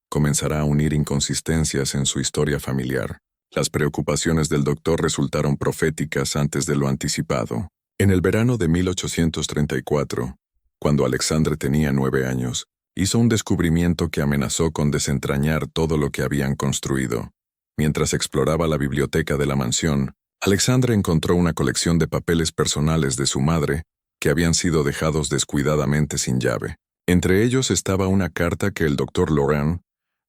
Speaker 1: comenzará a unir inconsistencias en su historia familiar. Las preocupaciones del doctor resultaron proféticas antes de lo anticipado. En el verano de 1834, cuando Alexandre tenía 9 años, hizo un descubrimiento que amenazó con desentrañar todo lo que habían construido. Mientras exploraba la biblioteca de la mansión, Alexandre encontró una colección de papeles personales de su madre que habían sido dejados descuidadamente sin llave. Entre ellos estaba una carta que el doctor Laurent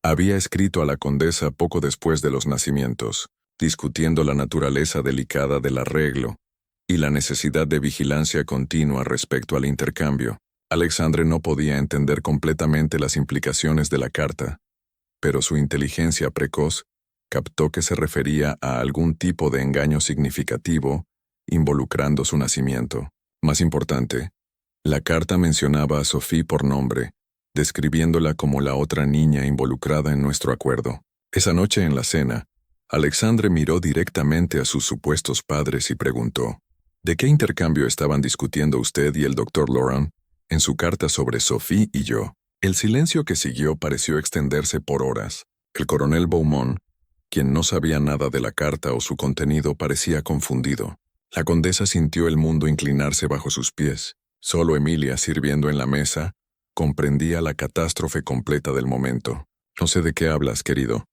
Speaker 1: había escrito a la condesa poco después de los nacimientos, discutiendo la naturaleza delicada del arreglo y la necesidad de vigilancia continua respecto al intercambio. Alexandre no podía entender completamente las implicaciones de la carta, pero su inteligencia precoz captó que se refería a algún tipo de engaño significativo involucrando su nacimiento. Más importante, la carta mencionaba a Sophie por nombre, describiéndola como la otra niña involucrada en nuestro acuerdo. Esa noche en la cena, Alexandre miró directamente a sus supuestos padres y preguntó, ¿de qué intercambio estaban discutiendo usted y el doctor Laurent en su carta sobre Sophie y yo? El silencio que siguió pareció extenderse por horas. El coronel Beaumont, quien no sabía nada de la carta o su contenido, parecía confundido. La condesa sintió el mundo inclinarse bajo sus pies. Solo Emilia, sirviendo en la mesa, comprendía la catástrofe completa del momento. «No sé de qué hablas, querido»,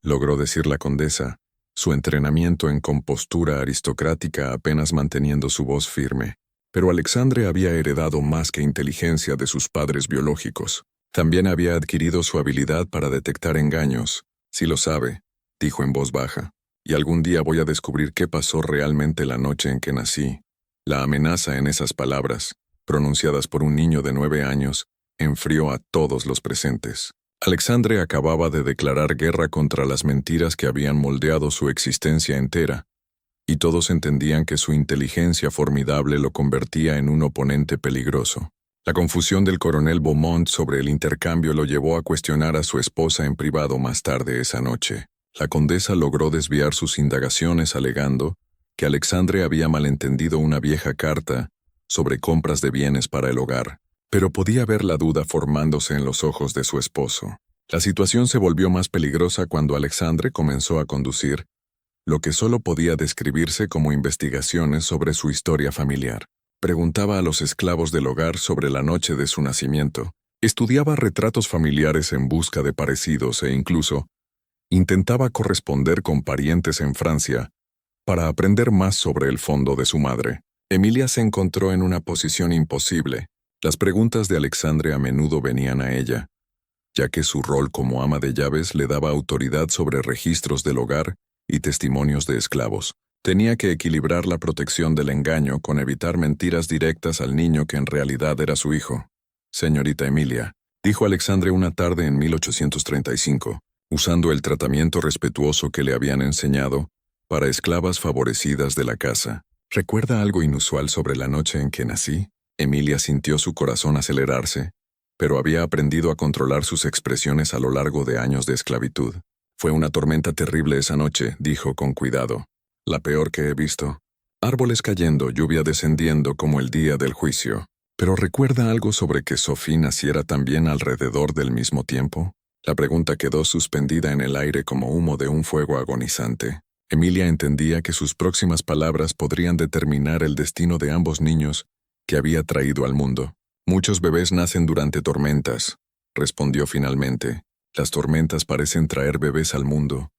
Speaker 1: logró decir la condesa, su entrenamiento en compostura aristocrática apenas manteniendo su voz firme. Pero Alexandre había heredado más que inteligencia de sus padres biológicos. También había adquirido su habilidad para detectar engaños. «Sí lo sabe», dijo en voz baja, «y algún día voy a descubrir qué pasó realmente la noche en que nací». La amenaza en esas palabras, pronunciadas por un niño de 9 años, enfrió a todos los presentes. Alexandre acababa de declarar guerra contra las mentiras que habían moldeado su existencia entera, y todos entendían que su inteligencia formidable lo convertía en un oponente peligroso. La confusión del coronel Beaumont sobre el intercambio lo llevó a cuestionar a su esposa en privado más tarde esa noche. La condesa logró desviar sus indagaciones alegando que Alexandre había malentendido una vieja carta sobre compras de bienes para el hogar, pero podía ver la duda formándose en los ojos de su esposo. La situación se volvió más peligrosa cuando Alexandre comenzó a conducir lo que solo podía describirse como investigaciones sobre su historia familiar. Preguntaba a los esclavos del hogar sobre la noche de su nacimiento, estudiaba retratos familiares en busca de parecidos e incluso intentaba corresponder con parientes en Francia para aprender más sobre el fondo de su madre. Emilia se encontró en una posición imposible. Las preguntas de Alexandre a menudo venían a ella, ya que su rol como ama de llaves le daba autoridad sobre registros del hogar y testimonios de esclavos. Tenía que equilibrar la protección del engaño con evitar mentiras directas al niño que en realidad era su hijo. «Señorita Emilia», dijo Alexandre una tarde en 1835, usando el tratamiento respetuoso que le habían enseñado para esclavas favorecidas de la casa. «¿Recuerda algo inusual sobre la noche en que nací?» Emilia sintió su corazón acelerarse, pero había aprendido a controlar sus expresiones a lo largo de años de esclavitud. «Fue una tormenta terrible esa noche», dijo con cuidado. «La peor que he visto. Árboles cayendo, lluvia descendiendo como el día del juicio. ¿Pero recuerda algo sobre que Sophie naciera también alrededor del mismo tiempo? La pregunta quedó suspendida en el aire como humo de un fuego agonizante. Emilia entendía que sus próximas palabras podrían determinar el destino de ambos niños que había traído al mundo. Muchos bebés nacen durante tormentas, respondió finalmente. Las tormentas parecen traer bebés al mundo.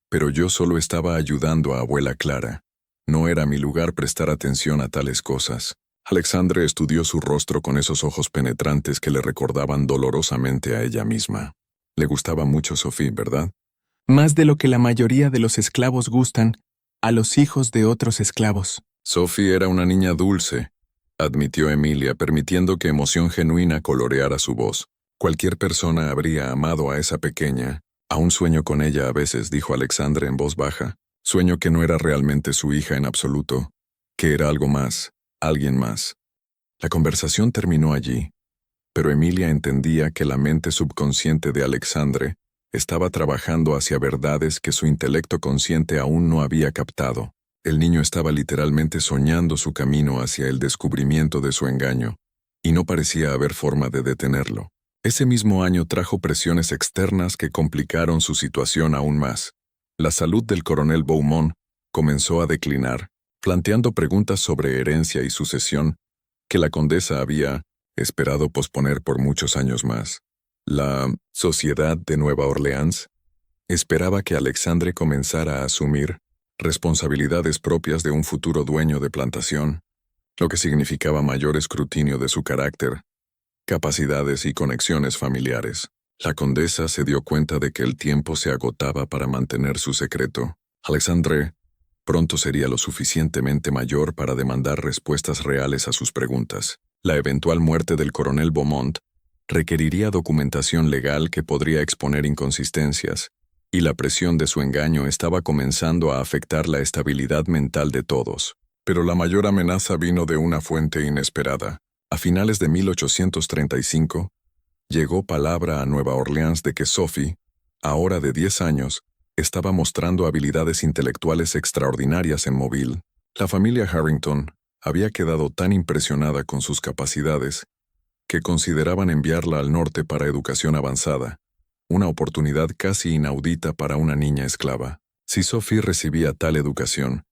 Speaker 1: Pero yo solo estaba ayudando a abuela Clara. No era mi lugar prestar atención a tales cosas. Alexandre estudió su rostro con esos ojos penetrantes que le recordaban dolorosamente a ella misma. Le gustaba mucho Sophie, ¿verdad?
Speaker 2: Más de lo que la mayoría de los esclavos gustan a los hijos de otros esclavos.
Speaker 1: Sophie era una niña dulce, admitió Emilia, permitiendo que emoción genuina coloreara su voz. Cualquier persona habría amado a esa pequeña. Aún sueño con ella a veces, dijo Alexandre en voz baja. Sueño que no era realmente su hija en absoluto, que era algo más, alguien más. La conversación terminó allí, pero Emilia entendía que la mente subconsciente de Alexandre estaba trabajando hacia verdades que su intelecto consciente aún no había captado. El niño estaba literalmente soñando su camino hacia el descubrimiento de su engaño, y no parecía haber forma de detenerlo. Ese mismo año trajo presiones externas que complicaron su situación aún más. La salud del coronel Beaumont comenzó a declinar, planteando preguntas sobre herencia y sucesión que la condesa había esperado posponer por muchos años más. La Sociedad de Nueva Orleans esperaba que Alexandre comenzara a asumir responsabilidades propias de un futuro dueño de plantación, lo que significaba mayor escrutinio de su carácter, capacidades y conexiones familiares. La condesa se dio cuenta de que el tiempo se agotaba para mantener su secreto. Alexandre pronto sería lo suficientemente mayor para demandar respuestas reales a sus preguntas. La eventual muerte del coronel Beaumont requeriría documentación legal que podría exponer inconsistencias, y la presión de su engaño estaba comenzando a afectar la estabilidad mental de todos. Pero la mayor amenaza vino de una fuente inesperada. A finales de 1835, llegó palabra a Nueva Orleans de que Sophie, ahora de 10 años, estaba mostrando habilidades intelectuales extraordinarias en Mobile. La familia Harrington había quedado tan impresionada con sus capacidades que consideraban enviarla al norte para educación avanzada, una oportunidad casi inaudita para una niña esclava. Si Sophie recibía tal educación,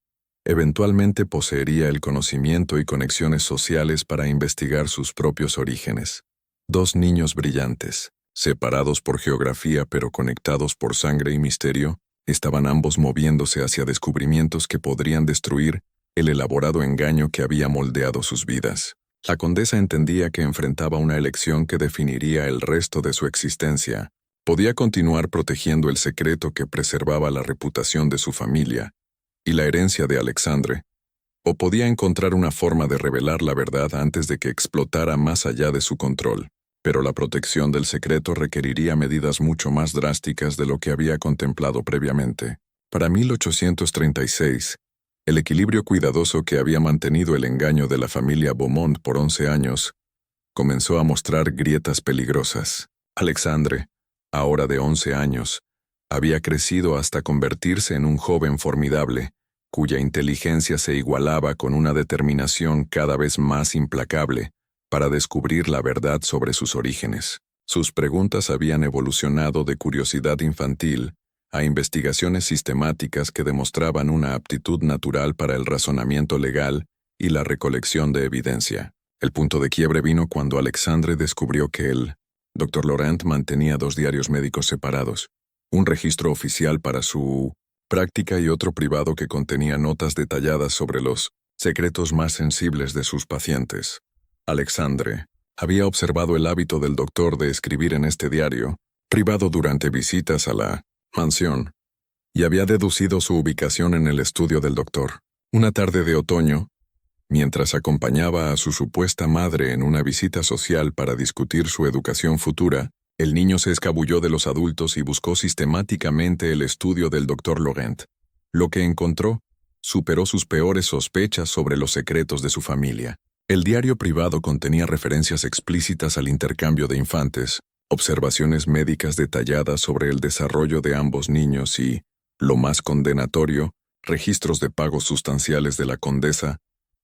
Speaker 1: eventualmente poseería el conocimiento y conexiones sociales para investigar sus propios orígenes. Dos niños brillantes, separados por geografía pero conectados por sangre y misterio, estaban ambos moviéndose hacia descubrimientos que podrían destruir el elaborado engaño que había moldeado sus vidas. La condesa entendía que enfrentaba una elección que definiría el resto de su existencia. Podía continuar protegiendo el secreto que preservaba la reputación de su familia y la herencia de Alexandre, o podía encontrar una forma de revelar la verdad antes de que explotara más allá de su control. Pero la protección del secreto requeriría medidas mucho más drásticas de lo que había contemplado previamente. Para 1836, el equilibrio cuidadoso que había mantenido el engaño de la familia Beaumont por 11 años comenzó a mostrar grietas peligrosas. Alexandre, ahora de 11 años, había crecido hasta convertirse en un joven formidable, cuya inteligencia se igualaba con una determinación cada vez más implacable para descubrir la verdad sobre sus orígenes. Sus preguntas habían evolucionado de curiosidad infantil a investigaciones sistemáticas que demostraban una aptitud natural para el razonamiento legal y la recolección de evidencia. El punto de quiebre vino cuando Alexandre descubrió que el Dr. Laurent mantenía 2 diarios médicos separados, un registro oficial para su práctica y otro privado que contenía notas detalladas sobre los secretos más sensibles de sus pacientes. Alexandre había observado el hábito del doctor de escribir en este diario, privado durante visitas a la mansión, y había deducido su ubicación en el estudio del doctor. Una tarde de otoño, mientras acompañaba a su supuesta madre en una visita social para discutir su educación futura, el niño se escabulló de los adultos y buscó sistemáticamente el estudio del Dr. Laurent. Lo que encontró superó sus peores sospechas sobre los secretos de su familia. El diario privado contenía referencias explícitas al intercambio de infantes, observaciones médicas detalladas sobre el desarrollo de ambos niños y, lo más condenatorio, registros de pagos sustanciales de la condesa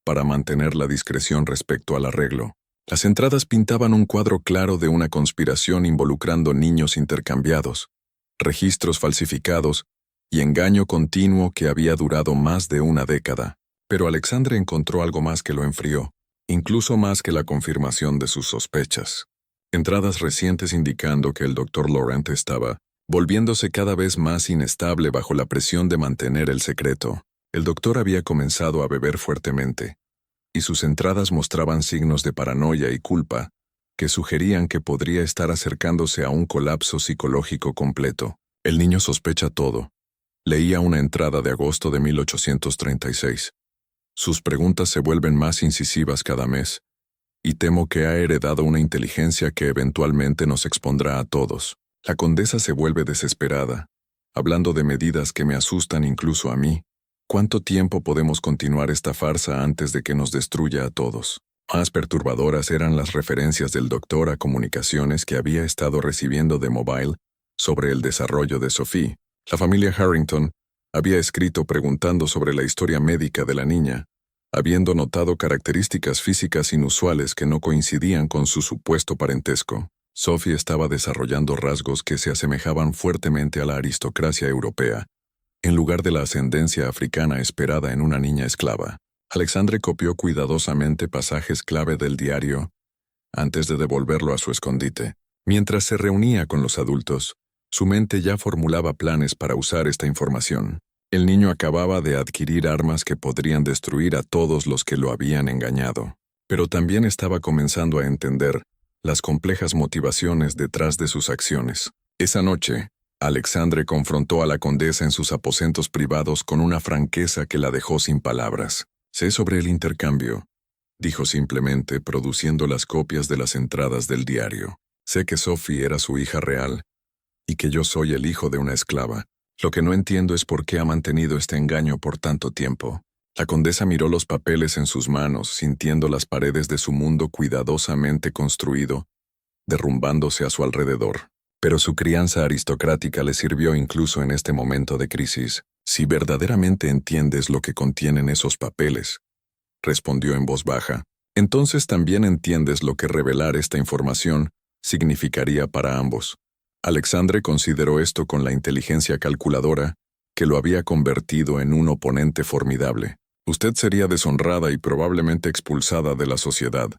Speaker 1: para mantener la discreción respecto al arreglo. Las entradas pintaban un cuadro claro de una conspiración involucrando niños intercambiados, registros falsificados y engaño continuo que había durado más de una década. Pero Alexandre encontró algo más que lo enfrió, incluso más que la confirmación de sus sospechas. Entradas recientes indicando que el Dr. Laurent estaba volviéndose cada vez más inestable bajo la presión de mantener el secreto. El doctor había comenzado a beber fuertemente, y sus entradas mostraban signos de paranoia y culpa, que sugerían que podría estar acercándose a un colapso psicológico completo. El niño sospecha todo. Leía una entrada de agosto de 1836. Sus preguntas se vuelven más incisivas cada mes, y temo que ha heredado una inteligencia que eventualmente nos expondrá a todos. La condesa se vuelve desesperada, hablando de medidas que me asustan incluso a mí. ¿Cuánto tiempo podemos continuar esta farsa antes de que nos destruya a todos? Más perturbadoras eran las referencias del doctor a comunicaciones que había estado recibiendo de Mobile sobre el desarrollo de Sophie. La familia Harrington había escrito preguntando sobre la historia médica de la niña, habiendo notado características físicas inusuales que no coincidían con su supuesto parentesco. Sophie estaba desarrollando rasgos que se asemejaban fuertemente a la aristocracia europea, en lugar de la ascendencia africana esperada en una niña esclava. Alexandre copió cuidadosamente pasajes clave del diario antes de devolverlo a su escondite. Mientras se reunía con los adultos, su mente ya formulaba planes para usar esta información. El niño acababa de adquirir armas que podrían destruir a todos los que lo habían engañado, pero también estaba comenzando a entender las complejas motivaciones detrás de sus acciones. Esa noche, Alexandre confrontó a la condesa en sus aposentos privados con una franqueza que la dejó sin palabras. «Sé sobre el intercambio», dijo simplemente, produciendo las copias de las entradas del diario. «Sé que Sophie era su hija real y que yo soy el hijo de una esclava. Lo que no entiendo es por qué ha mantenido este engaño por tanto tiempo». La condesa miró los papeles en sus manos, sintiendo las paredes de su mundo cuidadosamente construido, derrumbándose a su alrededor. Pero su crianza aristocrática le sirvió incluso en este momento de crisis. «Si verdaderamente entiendes lo que contienen esos papeles», respondió en voz baja, «entonces también entiendes lo que revelar esta información significaría para ambos». Alexandre consideró esto con la inteligencia calculadora que lo había convertido en un oponente formidable. «Usted sería deshonrada y probablemente expulsada de la sociedad»,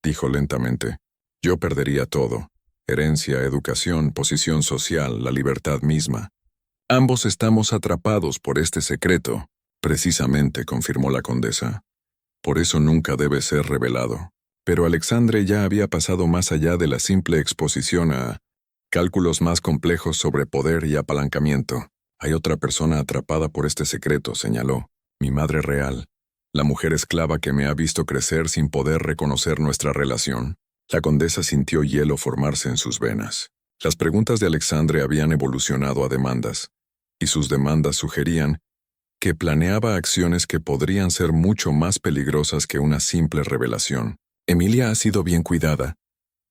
Speaker 1: dijo lentamente. «Yo perdería todo: herencia, educación, posición social, la libertad misma. Ambos estamos atrapados por este secreto». «Precisamente», confirmó la condesa. «Por eso nunca debe ser revelado». Pero Alexandre ya había pasado más allá de la simple exposición a cálculos más complejos sobre poder y apalancamiento. «Hay otra persona atrapada por este secreto», señaló. «Mi madre real, la mujer esclava que me ha visto crecer sin poder reconocer nuestra relación». La condesa sintió hielo formarse en sus venas. Las preguntas de Alexandre habían evolucionado a demandas, y sus demandas sugerían que planeaba acciones que podrían ser mucho más peligrosas que una simple revelación. «Emilia ha sido bien cuidada»,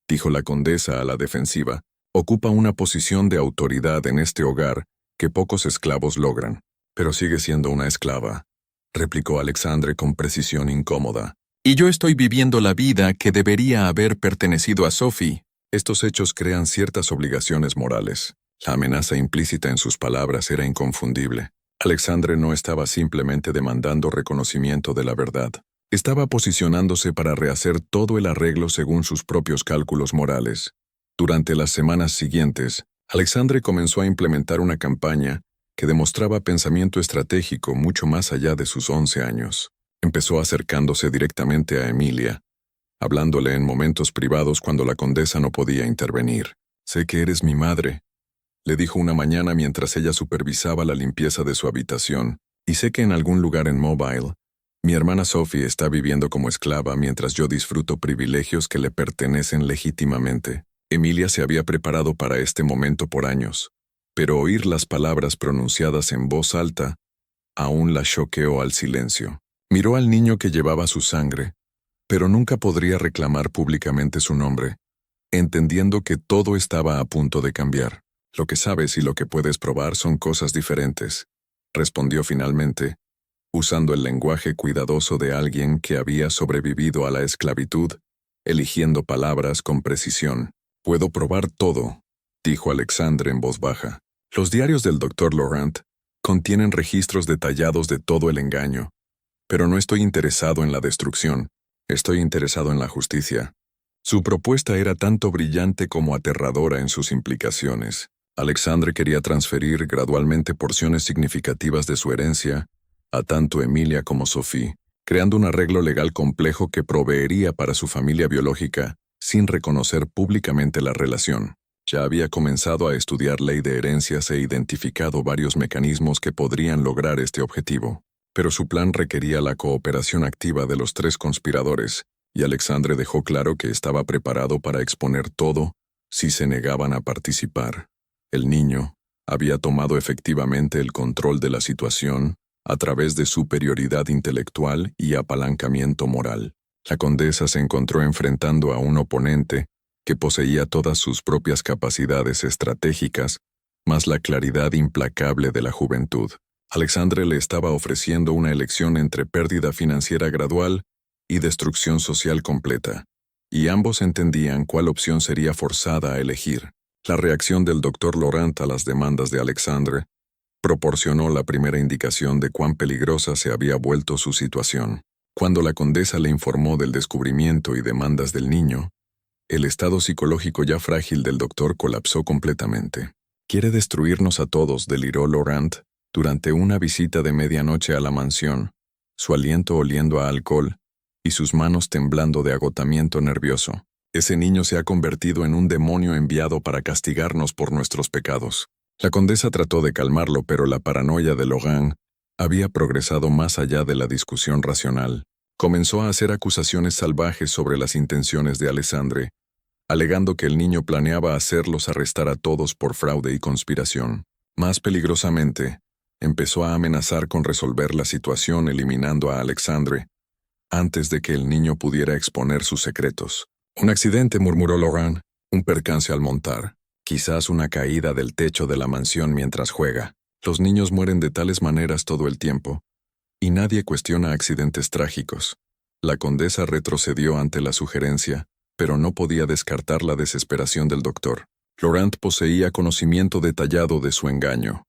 Speaker 1: dijo la condesa a la defensiva. «Ocupa una posición de autoridad en este hogar que pocos esclavos logran». «Pero sigue siendo una esclava», replicó Alexandre con precisión incómoda. «Y yo estoy viviendo la vida que debería haber pertenecido a Sophie». Estos hechos crean ciertas obligaciones morales. La amenaza implícita en sus palabras era inconfundible. Alexandre no estaba simplemente demandando reconocimiento de la verdad. Estaba posicionándose para rehacer todo el arreglo según sus propios cálculos morales. Durante las semanas siguientes, Alexandre comenzó a implementar una campaña que demostraba pensamiento estratégico mucho más allá de sus 11 años. Empezó acercándose directamente a Emilia, hablándole en momentos privados cuando la condesa no podía intervenir. «Sé que eres mi madre», le dijo una mañana mientras ella supervisaba la limpieza de su habitación, «y sé que en algún lugar en Mobile, mi hermana Sophie está viviendo como esclava mientras yo disfruto privilegios que le pertenecen legítimamente». Emilia se había preparado para este momento por años, pero oír las palabras pronunciadas en voz alta aún la choqueó al silencio. Miró al niño que llevaba su sangre, pero nunca podría reclamar públicamente su nombre, entendiendo que todo estaba a punto de cambiar. «Lo que sabes y lo que puedes probar son cosas diferentes», respondió finalmente, usando el lenguaje cuidadoso de alguien que había sobrevivido a la esclavitud eligiendo palabras con precisión. «Puedo probar todo», dijo Alexandre en voz baja. «Los diarios del Dr. Laurent contienen registros detallados de todo el engaño, pero no estoy interesado en la destrucción, estoy interesado en la justicia». Su propuesta era tanto brillante como aterradora en sus implicaciones. Alexandre quería transferir gradualmente porciones significativas de su herencia a tanto Emilia como Sophie, creando un arreglo legal complejo que proveería para su familia biológica sin reconocer públicamente la relación. Ya había comenzado a estudiar ley de herencias e identificado varios mecanismos que podrían lograr este objetivo. Pero su plan requería la cooperación activa de los 3 conspiradores, y Alexandre dejó claro que estaba preparado para exponer todo si se negaban a participar. El niño había tomado efectivamente el control de la situación a través de superioridad intelectual y apalancamiento moral. La condesa se encontró enfrentando a un oponente que poseía todas sus propias capacidades estratégicas, más la claridad implacable de la juventud. Alexandre le estaba ofreciendo una elección entre pérdida financiera gradual y destrucción social completa, y ambos entendían cuál opción sería forzada a elegir. La reacción del Dr. Laurent a las demandas de Alexandre proporcionó la primera indicación de cuán peligrosa se había vuelto su situación. Cuando la condesa le informó del descubrimiento y demandas del niño, el estado psicológico ya frágil del doctor colapsó completamente. «Quiere destruirnos a todos», deliró Laurent durante una visita de medianoche a la mansión, su aliento oliendo a alcohol y sus manos temblando de agotamiento nervioso. «Ese niño se ha convertido en un demonio enviado para castigarnos por nuestros pecados». La condesa trató de calmarlo, pero la paranoia de Laurent había progresado más allá de la discusión racional. Comenzó a hacer acusaciones salvajes sobre las intenciones de Alexandre, alegando que el niño planeaba hacerlos arrestar a todos por fraude y conspiración. Más peligrosamente, empezó a amenazar con resolver la situación eliminando a Alexandre antes de que el niño pudiera exponer sus secretos. «Un accidente», murmuró Laurent, «un percance al montar. Quizás una caída del techo de la mansión mientras juega. Los niños mueren de tales maneras todo el tiempo, y nadie cuestiona accidentes trágicos». La condesa retrocedió ante la sugerencia, pero no podía descartar la desesperación del doctor. Laurent poseía conocimiento detallado de su engaño,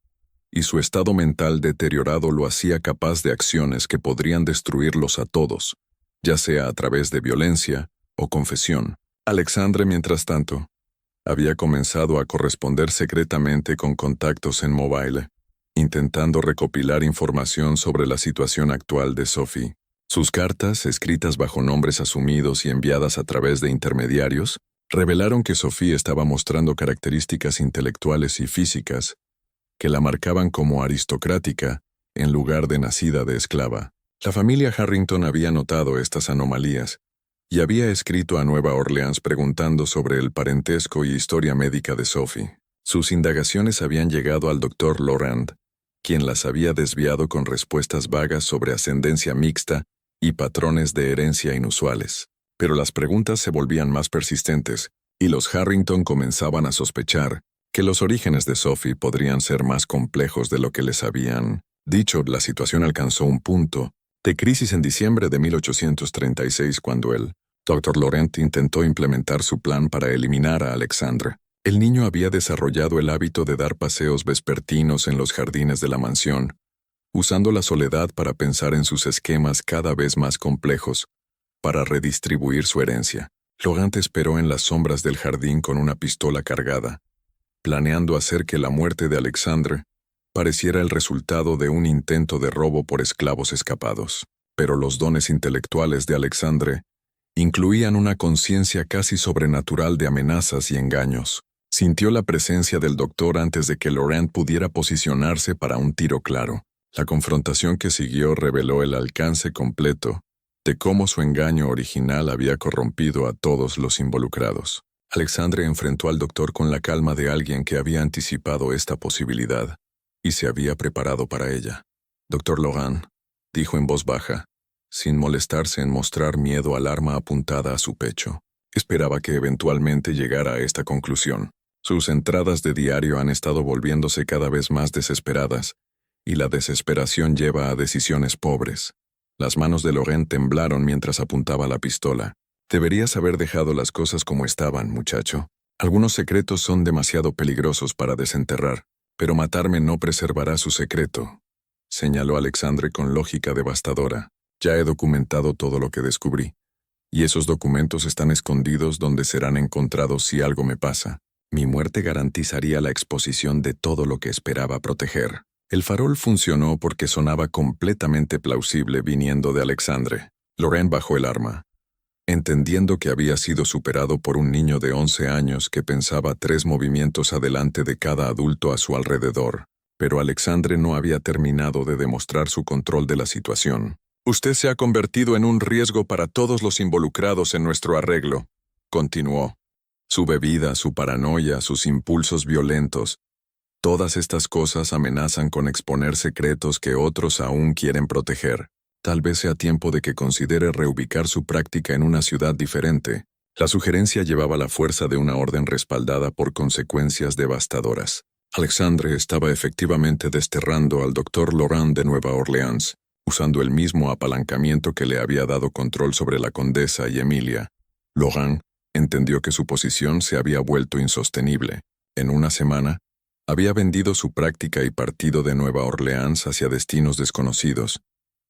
Speaker 1: y su estado mental deteriorado lo hacía capaz de acciones que podrían destruirlos a todos, ya sea a través de violencia o confesión. Alexandre, mientras tanto, había comenzado a corresponder secretamente con contactos en Mobile, intentando recopilar información sobre la situación actual de Sophie. Sus cartas, escritas bajo nombres asumidos y enviadas a través de intermediarios, revelaron que Sophie estaba mostrando características intelectuales y físicas que la marcaban como aristocrática en lugar de nacida de esclava. La familia Harrington había notado estas anomalías y había escrito a Nueva Orleans preguntando sobre el parentesco y historia médica de Sophie. Sus indagaciones habían llegado al Dr. Laurent, quien las había desviado con respuestas vagas sobre ascendencia mixta y patrones de herencia inusuales. Pero las preguntas se volvían más persistentes, y los Harrington comenzaban a sospechar que los orígenes de Sophie podrían ser más complejos de lo que les habían dicho. La situación alcanzó un punto de crisis en diciembre de 1836 cuando el Dr. Laurent intentó implementar su plan para eliminar a Alexandre. El niño había desarrollado el hábito de dar paseos vespertinos en los jardines de la mansión, usando la soledad para pensar en sus esquemas cada vez más complejos para redistribuir su herencia. Laurent esperó en las sombras del jardín con una pistola cargada, planeando hacer que la muerte de Alexandre pareciera el resultado de un intento de robo por esclavos escapados. Pero los dones intelectuales de Alexandre incluían una conciencia casi sobrenatural de amenazas y engaños. Sintió la presencia del doctor antes de que Laurent pudiera posicionarse para un tiro claro. La confrontación que siguió reveló el alcance completo de cómo su engaño original había corrompido a todos los involucrados. Alexandre enfrentó al doctor con la calma de alguien que había anticipado esta posibilidad y se había preparado para ella. «Dr. Laurent», dijo en voz baja, sin molestarse en mostrar miedo al arma apuntada a su pecho. Esperaba que eventualmente llegara a esta conclusión. Sus entradas de diario han estado volviéndose cada vez más desesperadas, y la desesperación lleva a decisiones pobres. Las manos de Laurent temblaron mientras apuntaba la pistola. Deberías haber dejado las cosas como estaban, muchacho. Algunos secretos son demasiado peligrosos para desenterrar, pero matarme no preservará su secreto, señaló Alexandre con lógica devastadora. Ya he documentado todo lo que descubrí, y esos documentos están escondidos donde serán encontrados si algo me pasa. Mi muerte garantizaría la exposición de todo lo que esperaba proteger. El farol funcionó porque sonaba completamente plausible viniendo de Alexandre. Lorraine bajó el arma, entendiendo que había sido superado por un niño de 11 años que pensaba 3 movimientos adelante de cada adulto a su alrededor. Pero Alexandre no había terminado de demostrar su control de la situación. «Usted se ha convertido en un riesgo para todos los involucrados en nuestro arreglo», continuó. Su bebida, su paranoia, sus impulsos violentos, todas estas cosas amenazan con exponer secretos que otros aún quieren proteger. Tal vez sea tiempo de que considere reubicar su práctica en una ciudad diferente. La sugerencia llevaba la fuerza de una orden respaldada por consecuencias devastadoras. Alexandre estaba efectivamente desterrando al Dr. Laurent de Nueva Orleans, usando el mismo apalancamiento que le había dado control sobre la condesa y Emilia. Laurent entendió que su posición se había vuelto insostenible. En una semana, había vendido su práctica y partido de Nueva Orleans hacia destinos desconocidos,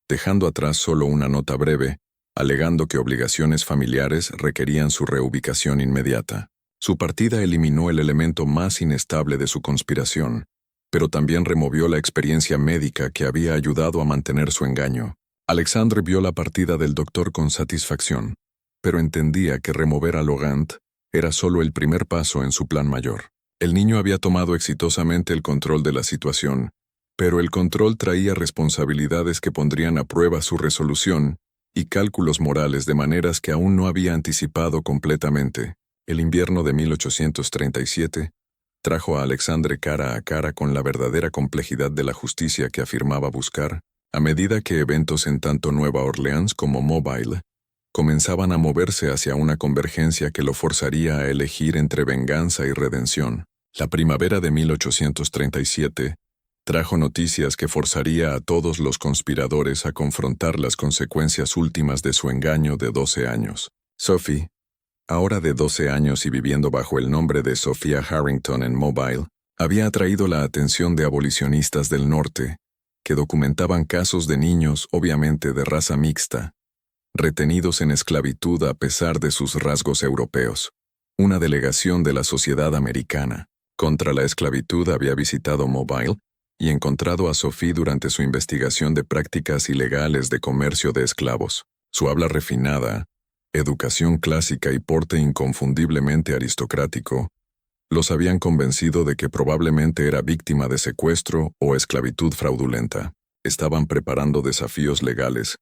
Speaker 1: dejando atrás solo una nota breve, alegando que obligaciones familiares requerían su reubicación inmediata. Su partida eliminó el elemento más inestable de su conspiración, pero también removió la experiencia médica que había ayudado a mantener su engaño. Alexandre vio la partida del doctor con satisfacción, pero entendía que remover a Laurent era solo el primer paso en su plan mayor. El niño había tomado exitosamente el control de la situación, pero el control traía responsabilidades que pondrían a prueba su resolución y cálculos morales de maneras que aún no había anticipado completamente. El invierno de 1837 trajo a Alexandre cara a cara con la verdadera complejidad de la justicia que afirmaba buscar, a medida que eventos en tanto Nueva Orleans como Mobile comenzaban a moverse hacia una convergencia que lo forzaría a elegir entre venganza y redención. La primavera de 1837 trajo noticias que forzaría a todos los conspiradores a confrontar las consecuencias últimas de su engaño de 12 años. Sophie, ahora de 12 años y viviendo bajo el nombre de Sophia Harrington en Mobile, había atraído la atención de abolicionistas del norte, que documentaban casos de niños, obviamente de raza mixta, retenidos en esclavitud a pesar de sus rasgos europeos. Una delegación de la Sociedad Americana contra la Esclavitud había visitado Mobile y encontrado a Sophie durante su investigación de prácticas ilegales de comercio de esclavos. Su habla refinada, educación clásica y porte inconfundiblemente aristocrático los habían convencido de que probablemente era víctima de secuestro o esclavitud fraudulenta. Estaban preparando desafíos legales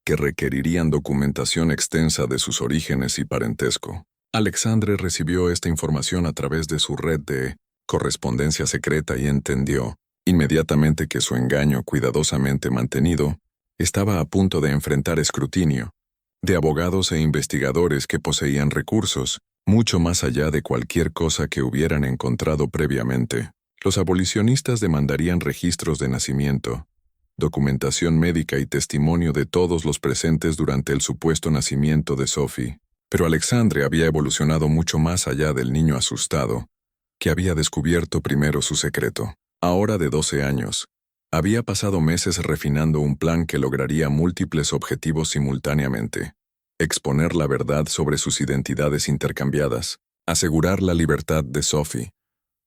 Speaker 1: que requerirían documentación extensa de sus orígenes y parentesco. Alexandre recibió esta información a través de su red de correspondencia secreta y entendió inmediatamente que su engaño cuidadosamente mantenido estaba a punto de enfrentar escrutinio de abogados e investigadores que poseían recursos, mucho más allá de cualquier cosa que hubieran encontrado previamente. Los abolicionistas demandarían registros de nacimiento, documentación médica y testimonio de todos los presentes durante el supuesto nacimiento de Sophie. Pero Alexandre había evolucionado mucho más allá del niño asustado, que había descubierto primero su secreto. Ahora de 12 años, había pasado meses refinando un plan que lograría múltiples objetivos simultáneamente: exponer la verdad sobre sus identidades intercambiadas, asegurar la libertad de Sophie,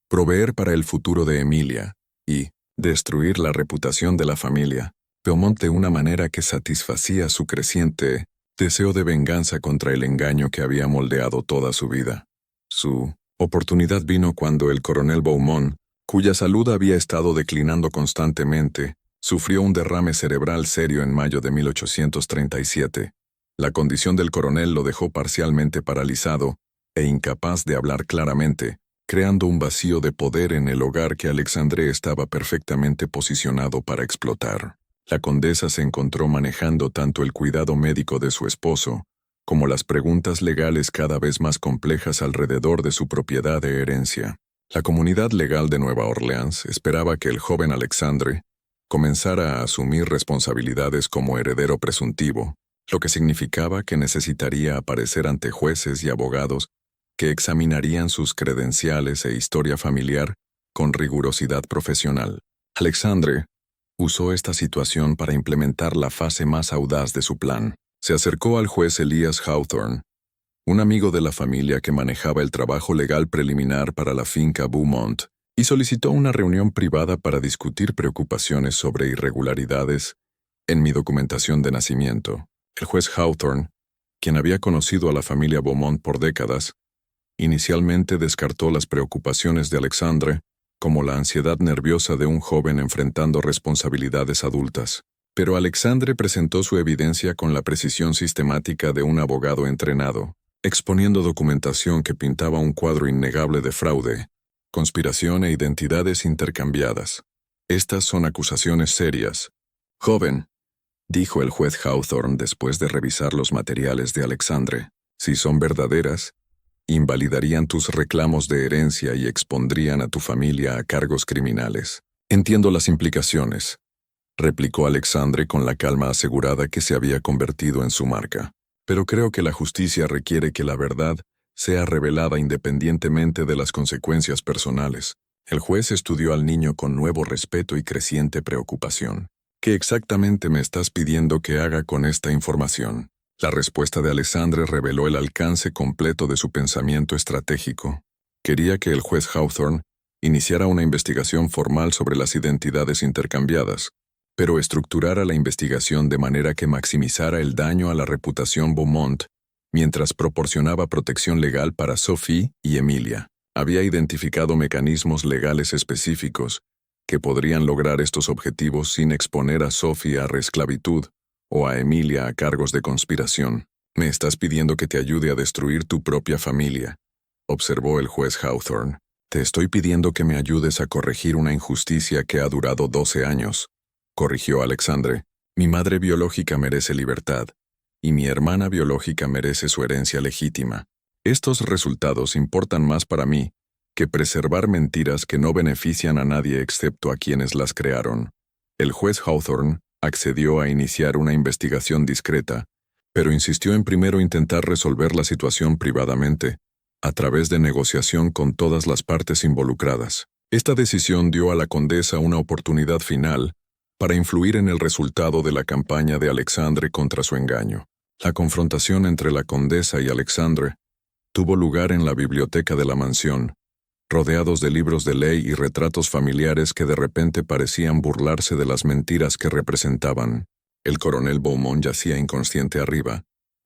Speaker 1: proveer para el futuro de Emilia y destruir la reputación de la familia Beaumont de una manera que satisfacía su creciente deseo de venganza contra el engaño que había moldeado toda su vida. Su oportunidad vino cuando el coronel Beaumont, cuya salud había estado declinando constantemente, sufrió un derrame cerebral serio en mayo de 1837. La condición del coronel lo dejó parcialmente paralizado e incapaz de hablar claramente, creando un vacío de poder en el hogar que Alexandre estaba perfectamente posicionado para explotar. La condesa se encontró manejando tanto el cuidado médico de su esposo, como las preguntas legales cada vez más complejas alrededor de su propiedad de herencia. La comunidad legal de Nueva Orleans esperaba que el joven Alexandre comenzara a asumir responsabilidades como heredero presuntivo, lo que significaba que necesitaría aparecer ante jueces y abogados que examinarían sus credenciales e historia familiar con rigurosidad profesional. Alexandre usó esta situación para implementar la fase más audaz de su plan. Se acercó al juez Elias Hawthorne, un amigo de la familia que manejaba el trabajo legal preliminar para la finca Beaumont, y solicitó una reunión privada para discutir preocupaciones sobre irregularidades en mi documentación de nacimiento. El juez Hawthorne, quien había conocido a la familia Beaumont por décadas, inicialmente descartó las preocupaciones de Alexandre como la ansiedad nerviosa de un joven enfrentando responsabilidades adultas. Pero Alexandre presentó su evidencia con la precisión sistemática de un abogado entrenado, exponiendo documentación que pintaba un cuadro innegable de fraude, conspiración e identidades intercambiadas. Estas son acusaciones serias. Joven, dijo el juez Hawthorne después de revisar los materiales de Alexandre, si son verdaderas, invalidarían tus reclamos de herencia y expondrían a tu familia a cargos criminales. Entiendo las implicaciones, replicó Alexandre con la calma asegurada que se había convertido en su marca. Pero creo que la justicia requiere que la verdad sea revelada independientemente de las consecuencias personales. El juez estudió al niño con nuevo respeto y creciente preocupación. ¿Qué exactamente me estás pidiendo que haga con esta información? La respuesta de Alexandre reveló el alcance completo de su pensamiento estratégico. Quería que el juez Hawthorne iniciara una investigación formal sobre las identidades intercambiadas, pero estructurara la investigación de manera que maximizara el daño a la reputación Beaumont, mientras proporcionaba protección legal para Sophie y Emilia. Había identificado mecanismos legales específicos que podrían lograr estos objetivos sin exponer a Sophie a reesclavitud o a Emilia a cargos de conspiración. Me estás pidiendo que te ayude a destruir tu propia familia, observó el juez Hawthorne. Te estoy pidiendo que me ayudes a corregir una injusticia que ha durado 12 años, corrigió Alexandre. Mi madre biológica merece libertad, y mi hermana biológica merece su herencia legítima. Estos resultados importan más para mí que preservar mentiras que no benefician a nadie excepto a quienes las crearon. El juez Hawthorne accedió a iniciar una investigación discreta, pero insistió en primero intentar resolver la situación privadamente, a través de negociación con todas las partes involucradas. Esta decisión dio a la condesa una oportunidad final para influir en el resultado de la campaña de Alexandre contra su engaño. La confrontación entre la condesa y Alexandre tuvo lugar en la biblioteca de la mansión, rodeados de libros de ley y retratos familiares que de repente parecían burlarse de las mentiras que representaban. El coronel Beaumont yacía inconsciente arriba,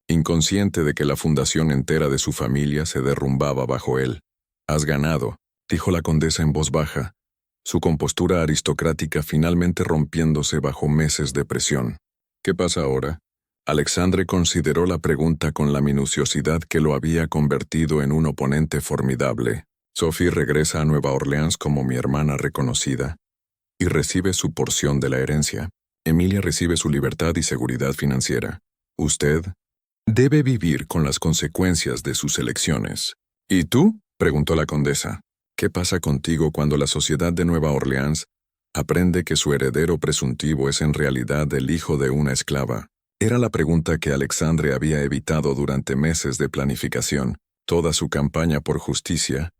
Speaker 1: inconsciente de que la fundación entera de su familia se derrumbaba bajo él. «Has ganado», dijo la condesa en voz baja, su compostura aristocrática finalmente rompiéndose bajo meses de presión. «¿Qué pasa ahora?» Alexandre consideró la pregunta con la minuciosidad que lo había convertido en un oponente formidable. Sophie regresa a Nueva Orleans como mi hermana reconocida y recibe su porción de la herencia. Emilia recibe su libertad y seguridad financiera. Usted debe vivir con las consecuencias de sus elecciones. ¿Y tú?, preguntó la condesa. ¿Qué pasa contigo cuando la sociedad de Nueva Orleans aprende que su heredero presuntivo es en realidad el hijo de una esclava? Era la pregunta que Alexandre había evitado durante meses de planificación. Toda su campaña por justicia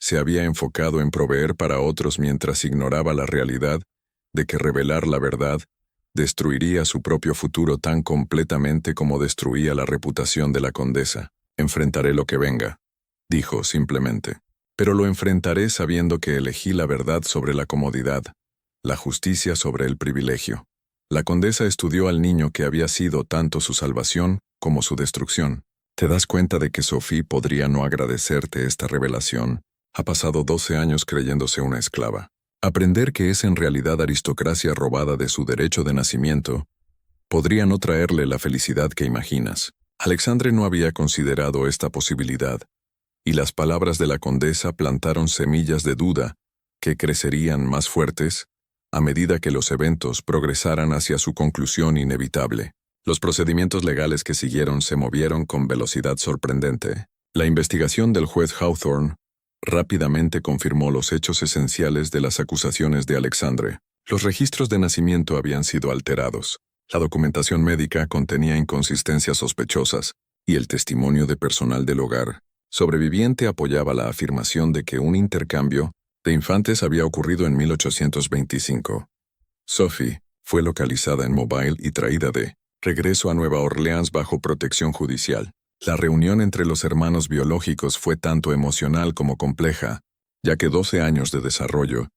Speaker 1: se había enfocado en proveer para otros mientras ignoraba la realidad de que revelar la verdad destruiría su propio futuro tan completamente como destruía la reputación de la condesa. «Enfrentaré lo que venga», dijo simplemente. «Pero lo enfrentaré sabiendo que elegí la verdad sobre la comodidad, la justicia sobre el privilegio». La condesa estudió al niño que había sido tanto su salvación como su destrucción. «¿Te das cuenta de que Sophie podría no agradecerte esta revelación? Ha pasado 12 años creyéndose una esclava. Aprender que es en realidad aristocracia robada de su derecho de nacimiento podría no traerle la felicidad que imaginas». Alexandre no había considerado esta posibilidad, y las palabras de la condesa plantaron semillas de duda que crecerían más fuertes a medida que los eventos progresaran hacia su conclusión inevitable. Los procedimientos legales que siguieron se movieron con velocidad sorprendente. La investigación del juez Hawthorne rápidamente confirmó los hechos esenciales de las acusaciones de Alexandre. Los registros de nacimiento habían sido alterados. La documentación médica contenía inconsistencias sospechosas, y el testimonio de personal del hogar sobreviviente apoyaba la afirmación de que un intercambio de infantes había ocurrido en 1825. Sophie fue localizada en Mobile y traída de regreso a Nueva Orleans bajo protección judicial. La reunión entre los hermanos biológicos fue tanto emocional como compleja, ya que 12 años de desarrollo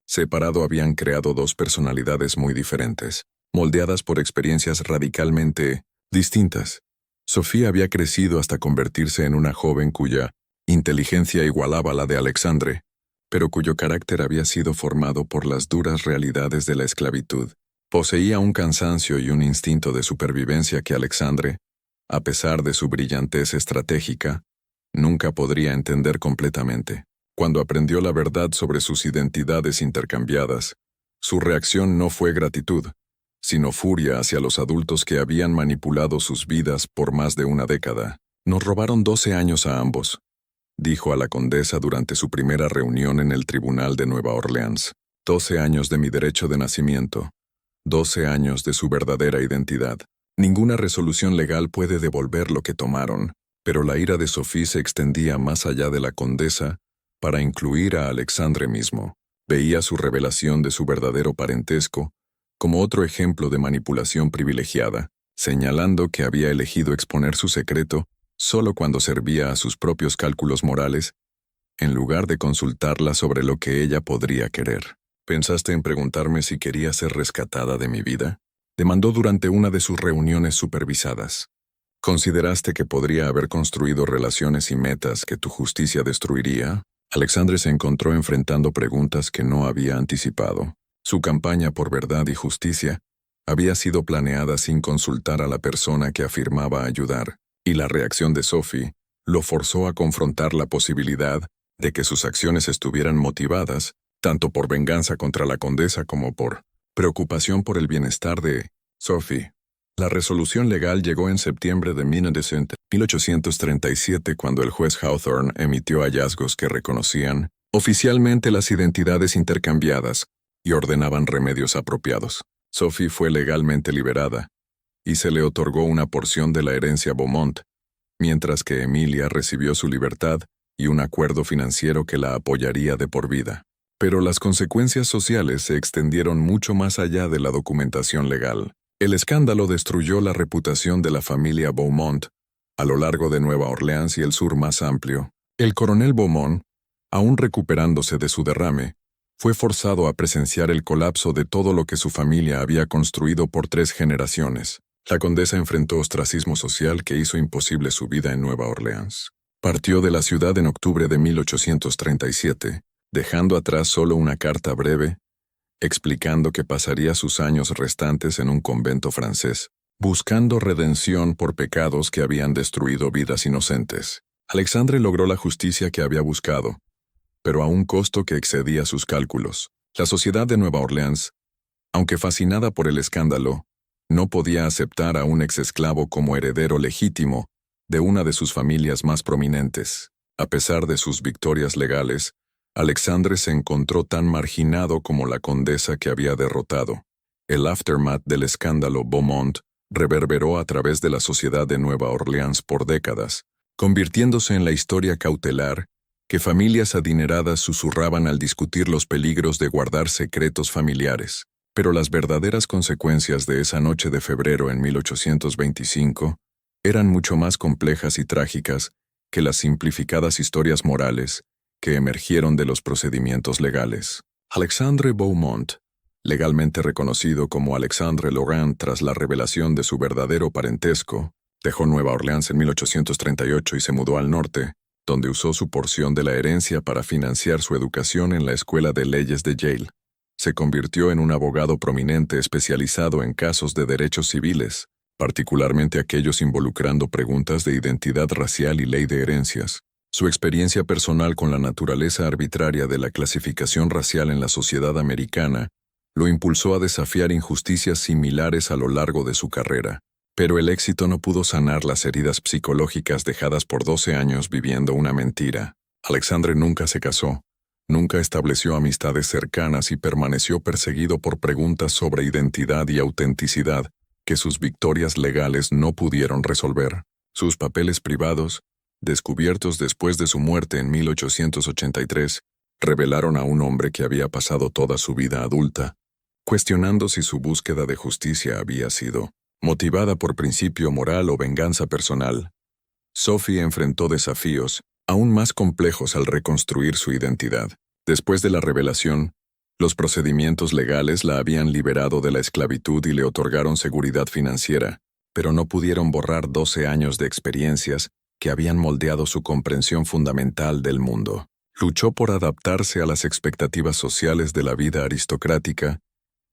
Speaker 1: separado habían creado dos personalidades muy diferentes, moldeadas por experiencias radicalmente distintas. Sofía había crecido hasta convertirse en una joven cuya inteligencia igualaba la de Alexandre, pero cuyo carácter había sido formado por las duras realidades de la esclavitud. Poseía un cansancio y un instinto de supervivencia que Alexandre, a pesar de su brillantez estratégica, nunca podría entender completamente. Cuando aprendió la verdad sobre sus identidades intercambiadas, su reacción no fue gratitud, sino furia hacia los adultos que habían manipulado sus vidas por más de una década. Nos robaron 12 años a ambos, dijo a la condesa durante su primera reunión en el tribunal de Nueva Orleans. 12 años de mi derecho de nacimiento, 12 años de su verdadera identidad. Ninguna resolución legal puede devolver lo que tomaron, pero la ira de Sophie se extendía más allá de la condesa para incluir a Alexandre mismo. Veía su revelación de su verdadero parentesco como otro ejemplo de manipulación privilegiada, señalando que había elegido exponer su secreto solo cuando servía a sus propios cálculos morales, en lugar de consultarla sobre lo que ella podría querer. ¿Pensaste en preguntarme si quería ser rescatada de mi vida? Demandó durante una de sus reuniones supervisadas. ¿Consideraste que podría haber construido relaciones y metas que tu justicia destruiría? Alexandre se encontró enfrentando preguntas que no había anticipado. Su campaña por verdad y justicia había sido planeada sin consultar a la persona que afirmaba ayudar, y la reacción de Sophie lo forzó a confrontar la posibilidad de que sus acciones estuvieran motivadas tanto por venganza contra la condesa como por preocupación por el bienestar de Sophie. La resolución legal llegó en septiembre de 1837 cuando el juez Hawthorne emitió hallazgos que reconocían oficialmente las identidades intercambiadas y ordenaban remedios apropiados. Sophie fue legalmente liberada y se le otorgó una porción de la herencia Beaumont, mientras que Emilia recibió su libertad y un acuerdo financiero que la apoyaría de por vida. Pero las consecuencias sociales se extendieron mucho más allá de la documentación legal. El escándalo destruyó la reputación de la familia Beaumont a lo largo de Nueva Orleans y el sur más amplio. El coronel Beaumont, aún recuperándose de su derrame, fue forzado a presenciar el colapso de todo lo que su familia había construido por 3 generaciones. La condesa enfrentó ostracismo social que hizo imposible su vida en Nueva Orleans. Partió de la ciudad en octubre de 1837, dejando atrás solo una carta breve, explicando que pasaría sus años restantes en un convento francés, buscando redención por pecados que habían destruido vidas inocentes. Alexandre logró la justicia que había buscado, pero a un costo que excedía sus cálculos. La sociedad de Nueva Orleans, aunque fascinada por el escándalo, no podía aceptar a un exesclavo como heredero legítimo de una de sus familias más prominentes. A pesar de sus victorias legales, Alexandre se encontró tan marginado como la condesa que había derrotado. El aftermath del escándalo Beaumont reverberó a través de la sociedad de Nueva Orleans por décadas, convirtiéndose en la historia cautelar que familias adineradas susurraban al discutir los peligros de guardar secretos familiares. Pero las verdaderas consecuencias de esa noche de febrero en 1825 eran mucho más complejas y trágicas que las simplificadas historias morales que emergieron de los procedimientos legales. Alexandre Beaumont, legalmente reconocido como Alexandre Laurent tras la revelación de su verdadero parentesco, dejó Nueva Orleans en 1838 y se mudó al norte, donde usó su porción de la herencia para financiar su educación en la Escuela de Leyes de Yale. Se convirtió en un abogado prominente especializado en casos de derechos civiles, particularmente aquellos involucrando preguntas de identidad racial y ley de herencias. Su experiencia personal con la naturaleza arbitraria de la clasificación racial en la sociedad americana lo impulsó a desafiar injusticias similares a lo largo de su carrera. Pero el éxito no pudo sanar las heridas psicológicas dejadas por 12 años viviendo una mentira. Alexandre nunca se casó, nunca estableció amistades cercanas y permaneció perseguido por preguntas sobre identidad y autenticidad que sus victorias legales no pudieron resolver. Sus papeles privados, descubiertos después de su muerte en 1883, revelaron a un hombre que había pasado toda su vida adulta, cuestionando si su búsqueda de justicia había sido motivada por principio moral o venganza personal. Sophie enfrentó desafíos aún más complejos al reconstruir su identidad. Después de la revelación, los procedimientos legales la habían liberado de la esclavitud y le otorgaron seguridad financiera, pero no pudieron borrar 12 años de experiencias que habían moldeado su comprensión fundamental del mundo. Luchó por adaptarse a las expectativas sociales de la vida aristocrática,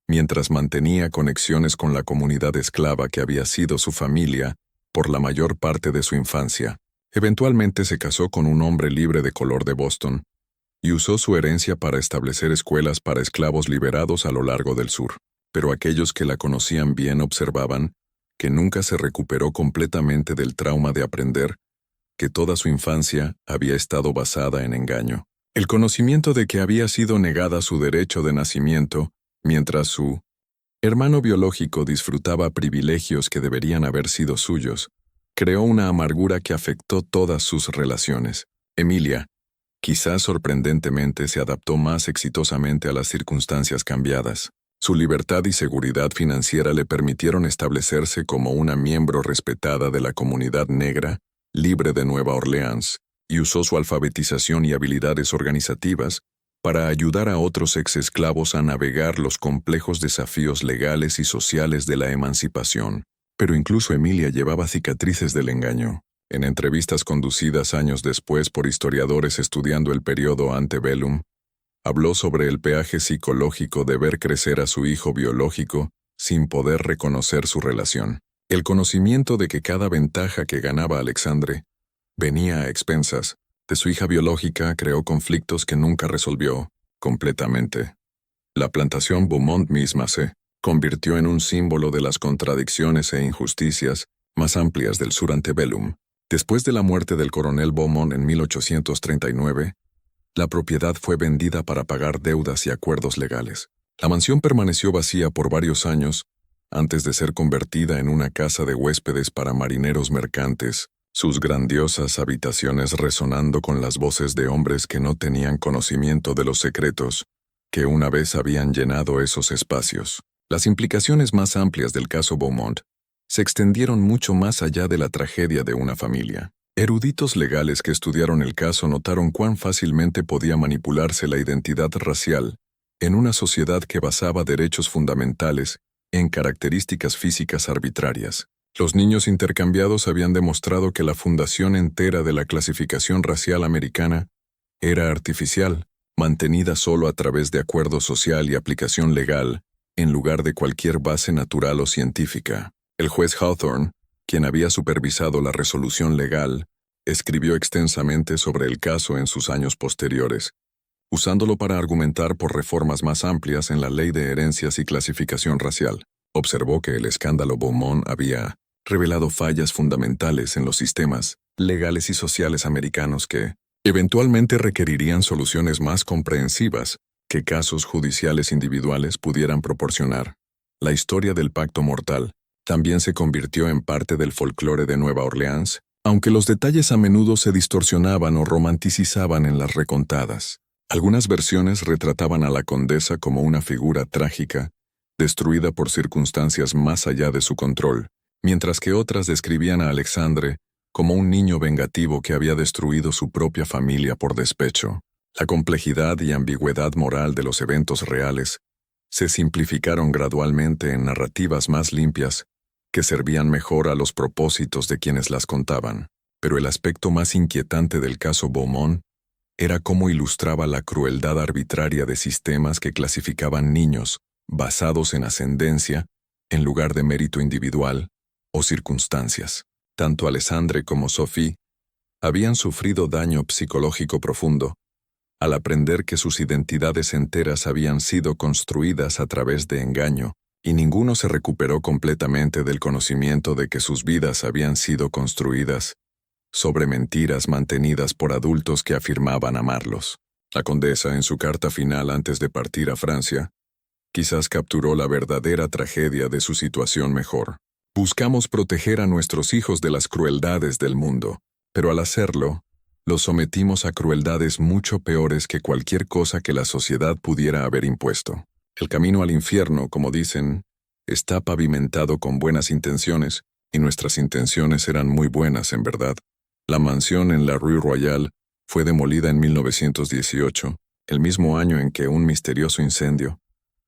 Speaker 1: mientras mantenía conexiones con la comunidad esclava que había sido su familia por la mayor parte de su infancia. Eventualmente se casó con un hombre libre de color de Boston y usó su herencia para establecer escuelas para esclavos liberados a lo largo del sur. Pero aquellos que la conocían bien observaban que nunca se recuperó completamente del trauma de aprender que toda su infancia había estado basada en engaño. El conocimiento de que había sido negada su derecho de nacimiento, mientras su hermano biológico disfrutaba privilegios que deberían haber sido suyos, creó una amargura que afectó todas sus relaciones. Emilia, quizás sorprendentemente, se adaptó más exitosamente a las circunstancias cambiadas. Su libertad y seguridad financiera le permitieron establecerse como una miembro respetada de la comunidad negra, libre de Nueva Orleans, y usó su alfabetización y habilidades organizativas para ayudar a otros ex-esclavos a navegar los complejos desafíos legales y sociales de la emancipación. Pero incluso Emilia llevaba cicatrices del engaño. En entrevistas conducidas años después por historiadores estudiando el periodo antebellum, habló sobre el peaje psicológico de ver crecer a su hijo biológico sin poder reconocer su relación. El conocimiento de que cada ventaja que ganaba Alexandre venía a expensas de su hija biológica creó conflictos que nunca resolvió completamente. La plantación Beaumont misma se convirtió en un símbolo de las contradicciones e injusticias más amplias del sur antebellum. Después de la muerte del coronel Beaumont en 1839, la propiedad fue vendida para pagar deudas y acuerdos legales. La mansión permaneció vacía por varios años antes de ser convertida en una casa de huéspedes para marineros mercantes, sus grandiosas habitaciones resonando con las voces de hombres que no tenían conocimiento de los secretos que una vez habían llenado esos espacios. Las implicaciones más amplias del caso Beaumont se extendieron mucho más allá de la tragedia de una familia. Eruditos legales que estudiaron el caso notaron cuán fácilmente podía manipularse la identidad racial en una sociedad que basaba derechos fundamentales en características físicas arbitrarias. Los niños intercambiados habían demostrado que la fundación entera de la clasificación racial americana era artificial, mantenida solo a través de acuerdo social y aplicación legal, en lugar de cualquier base natural o científica. El juez Hawthorne, quien había supervisado la resolución legal, escribió extensamente sobre el caso en sus años posteriores, usándolo para argumentar por reformas más amplias en la ley de herencias y clasificación racial. Observó que el escándalo Beaumont había revelado fallas fundamentales en los sistemas legales y sociales americanos que eventualmente requerirían soluciones más comprensivas que casos judiciales individuales pudieran proporcionar. La historia del pacto mortal también se convirtió en parte del folclore de Nueva Orleans, aunque los detalles a menudo se distorsionaban o romanticizaban en las recontadas. Algunas versiones retrataban a la condesa como una figura trágica, destruida por circunstancias más allá de su control, mientras que otras describían a Alexandre como un niño vengativo que había destruido su propia familia por despecho. La complejidad y ambigüedad moral de los eventos reales se simplificaron gradualmente en narrativas más limpias que servían mejor a los propósitos de quienes las contaban. Pero el aspecto más inquietante del caso Beaumont era cómo ilustraba la crueldad arbitraria de sistemas que clasificaban niños basados en ascendencia en lugar de mérito individual o circunstancias. Tanto Alexandre como Sophie habían sufrido daño psicológico profundo al aprender que sus identidades enteras habían sido construidas a través de engaño, y ninguno se recuperó completamente del conocimiento de que sus vidas habían sido construidas sobre mentiras mantenidas por adultos que afirmaban amarlos. La condesa, en su carta final antes de partir a Francia, quizás capturó la verdadera tragedia de su situación mejor. Buscamos proteger a nuestros hijos de las crueldades del mundo, pero al hacerlo, los sometimos a crueldades mucho peores que cualquier cosa que la sociedad pudiera haber impuesto. El camino al infierno, como dicen, está pavimentado con buenas intenciones, y nuestras intenciones eran muy buenas en verdad. La mansión en la Rue Royale fue demolida en 1918, el mismo año en que un misterioso incendio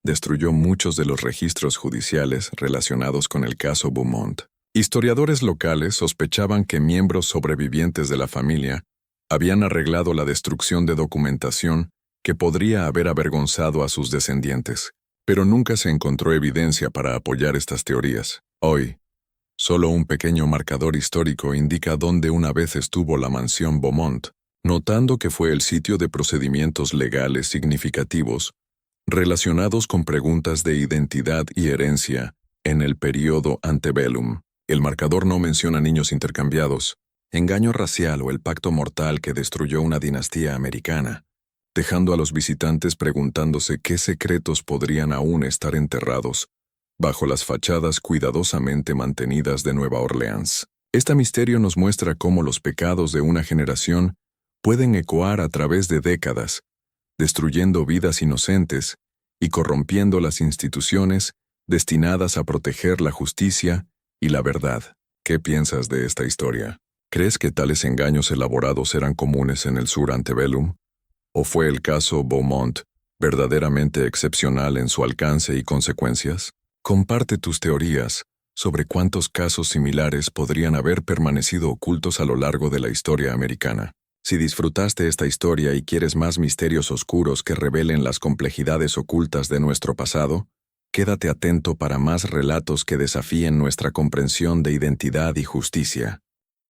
Speaker 1: destruyó muchos de los registros judiciales relacionados con el caso Beaumont. Historiadores locales sospechaban que miembros sobrevivientes de la familia habían arreglado la destrucción de documentación que podría haber avergonzado a sus descendientes, pero nunca se encontró evidencia para apoyar estas teorías. Hoy, solo un pequeño marcador histórico indica dónde una vez estuvo la mansión Beaumont, notando que fue el sitio de procedimientos legales significativos relacionados con preguntas de identidad y herencia en el período antebellum. El marcador no menciona niños intercambiados, engaño racial o el pacto mortal que destruyó una dinastía americana, dejando a los visitantes preguntándose qué secretos podrían aún estar enterrados bajo las fachadas cuidadosamente mantenidas de Nueva Orleans. Este misterio nos muestra cómo los pecados de una generación pueden ecoar a través de décadas, destruyendo vidas inocentes y corrompiendo las instituciones destinadas a proteger la justicia y la verdad. ¿Qué piensas de esta historia? ¿Crees que tales engaños elaborados eran comunes en el sur antebellum? ¿O fue el caso Beaumont verdaderamente excepcional en su alcance y consecuencias? Comparte tus teorías sobre cuántos casos similares podrían haber permanecido ocultos a lo largo de la historia americana. Si disfrutaste esta historia y quieres más misterios oscuros que revelen las complejidades ocultas de nuestro pasado, quédate atento para más relatos que desafíen nuestra comprensión de identidad y justicia.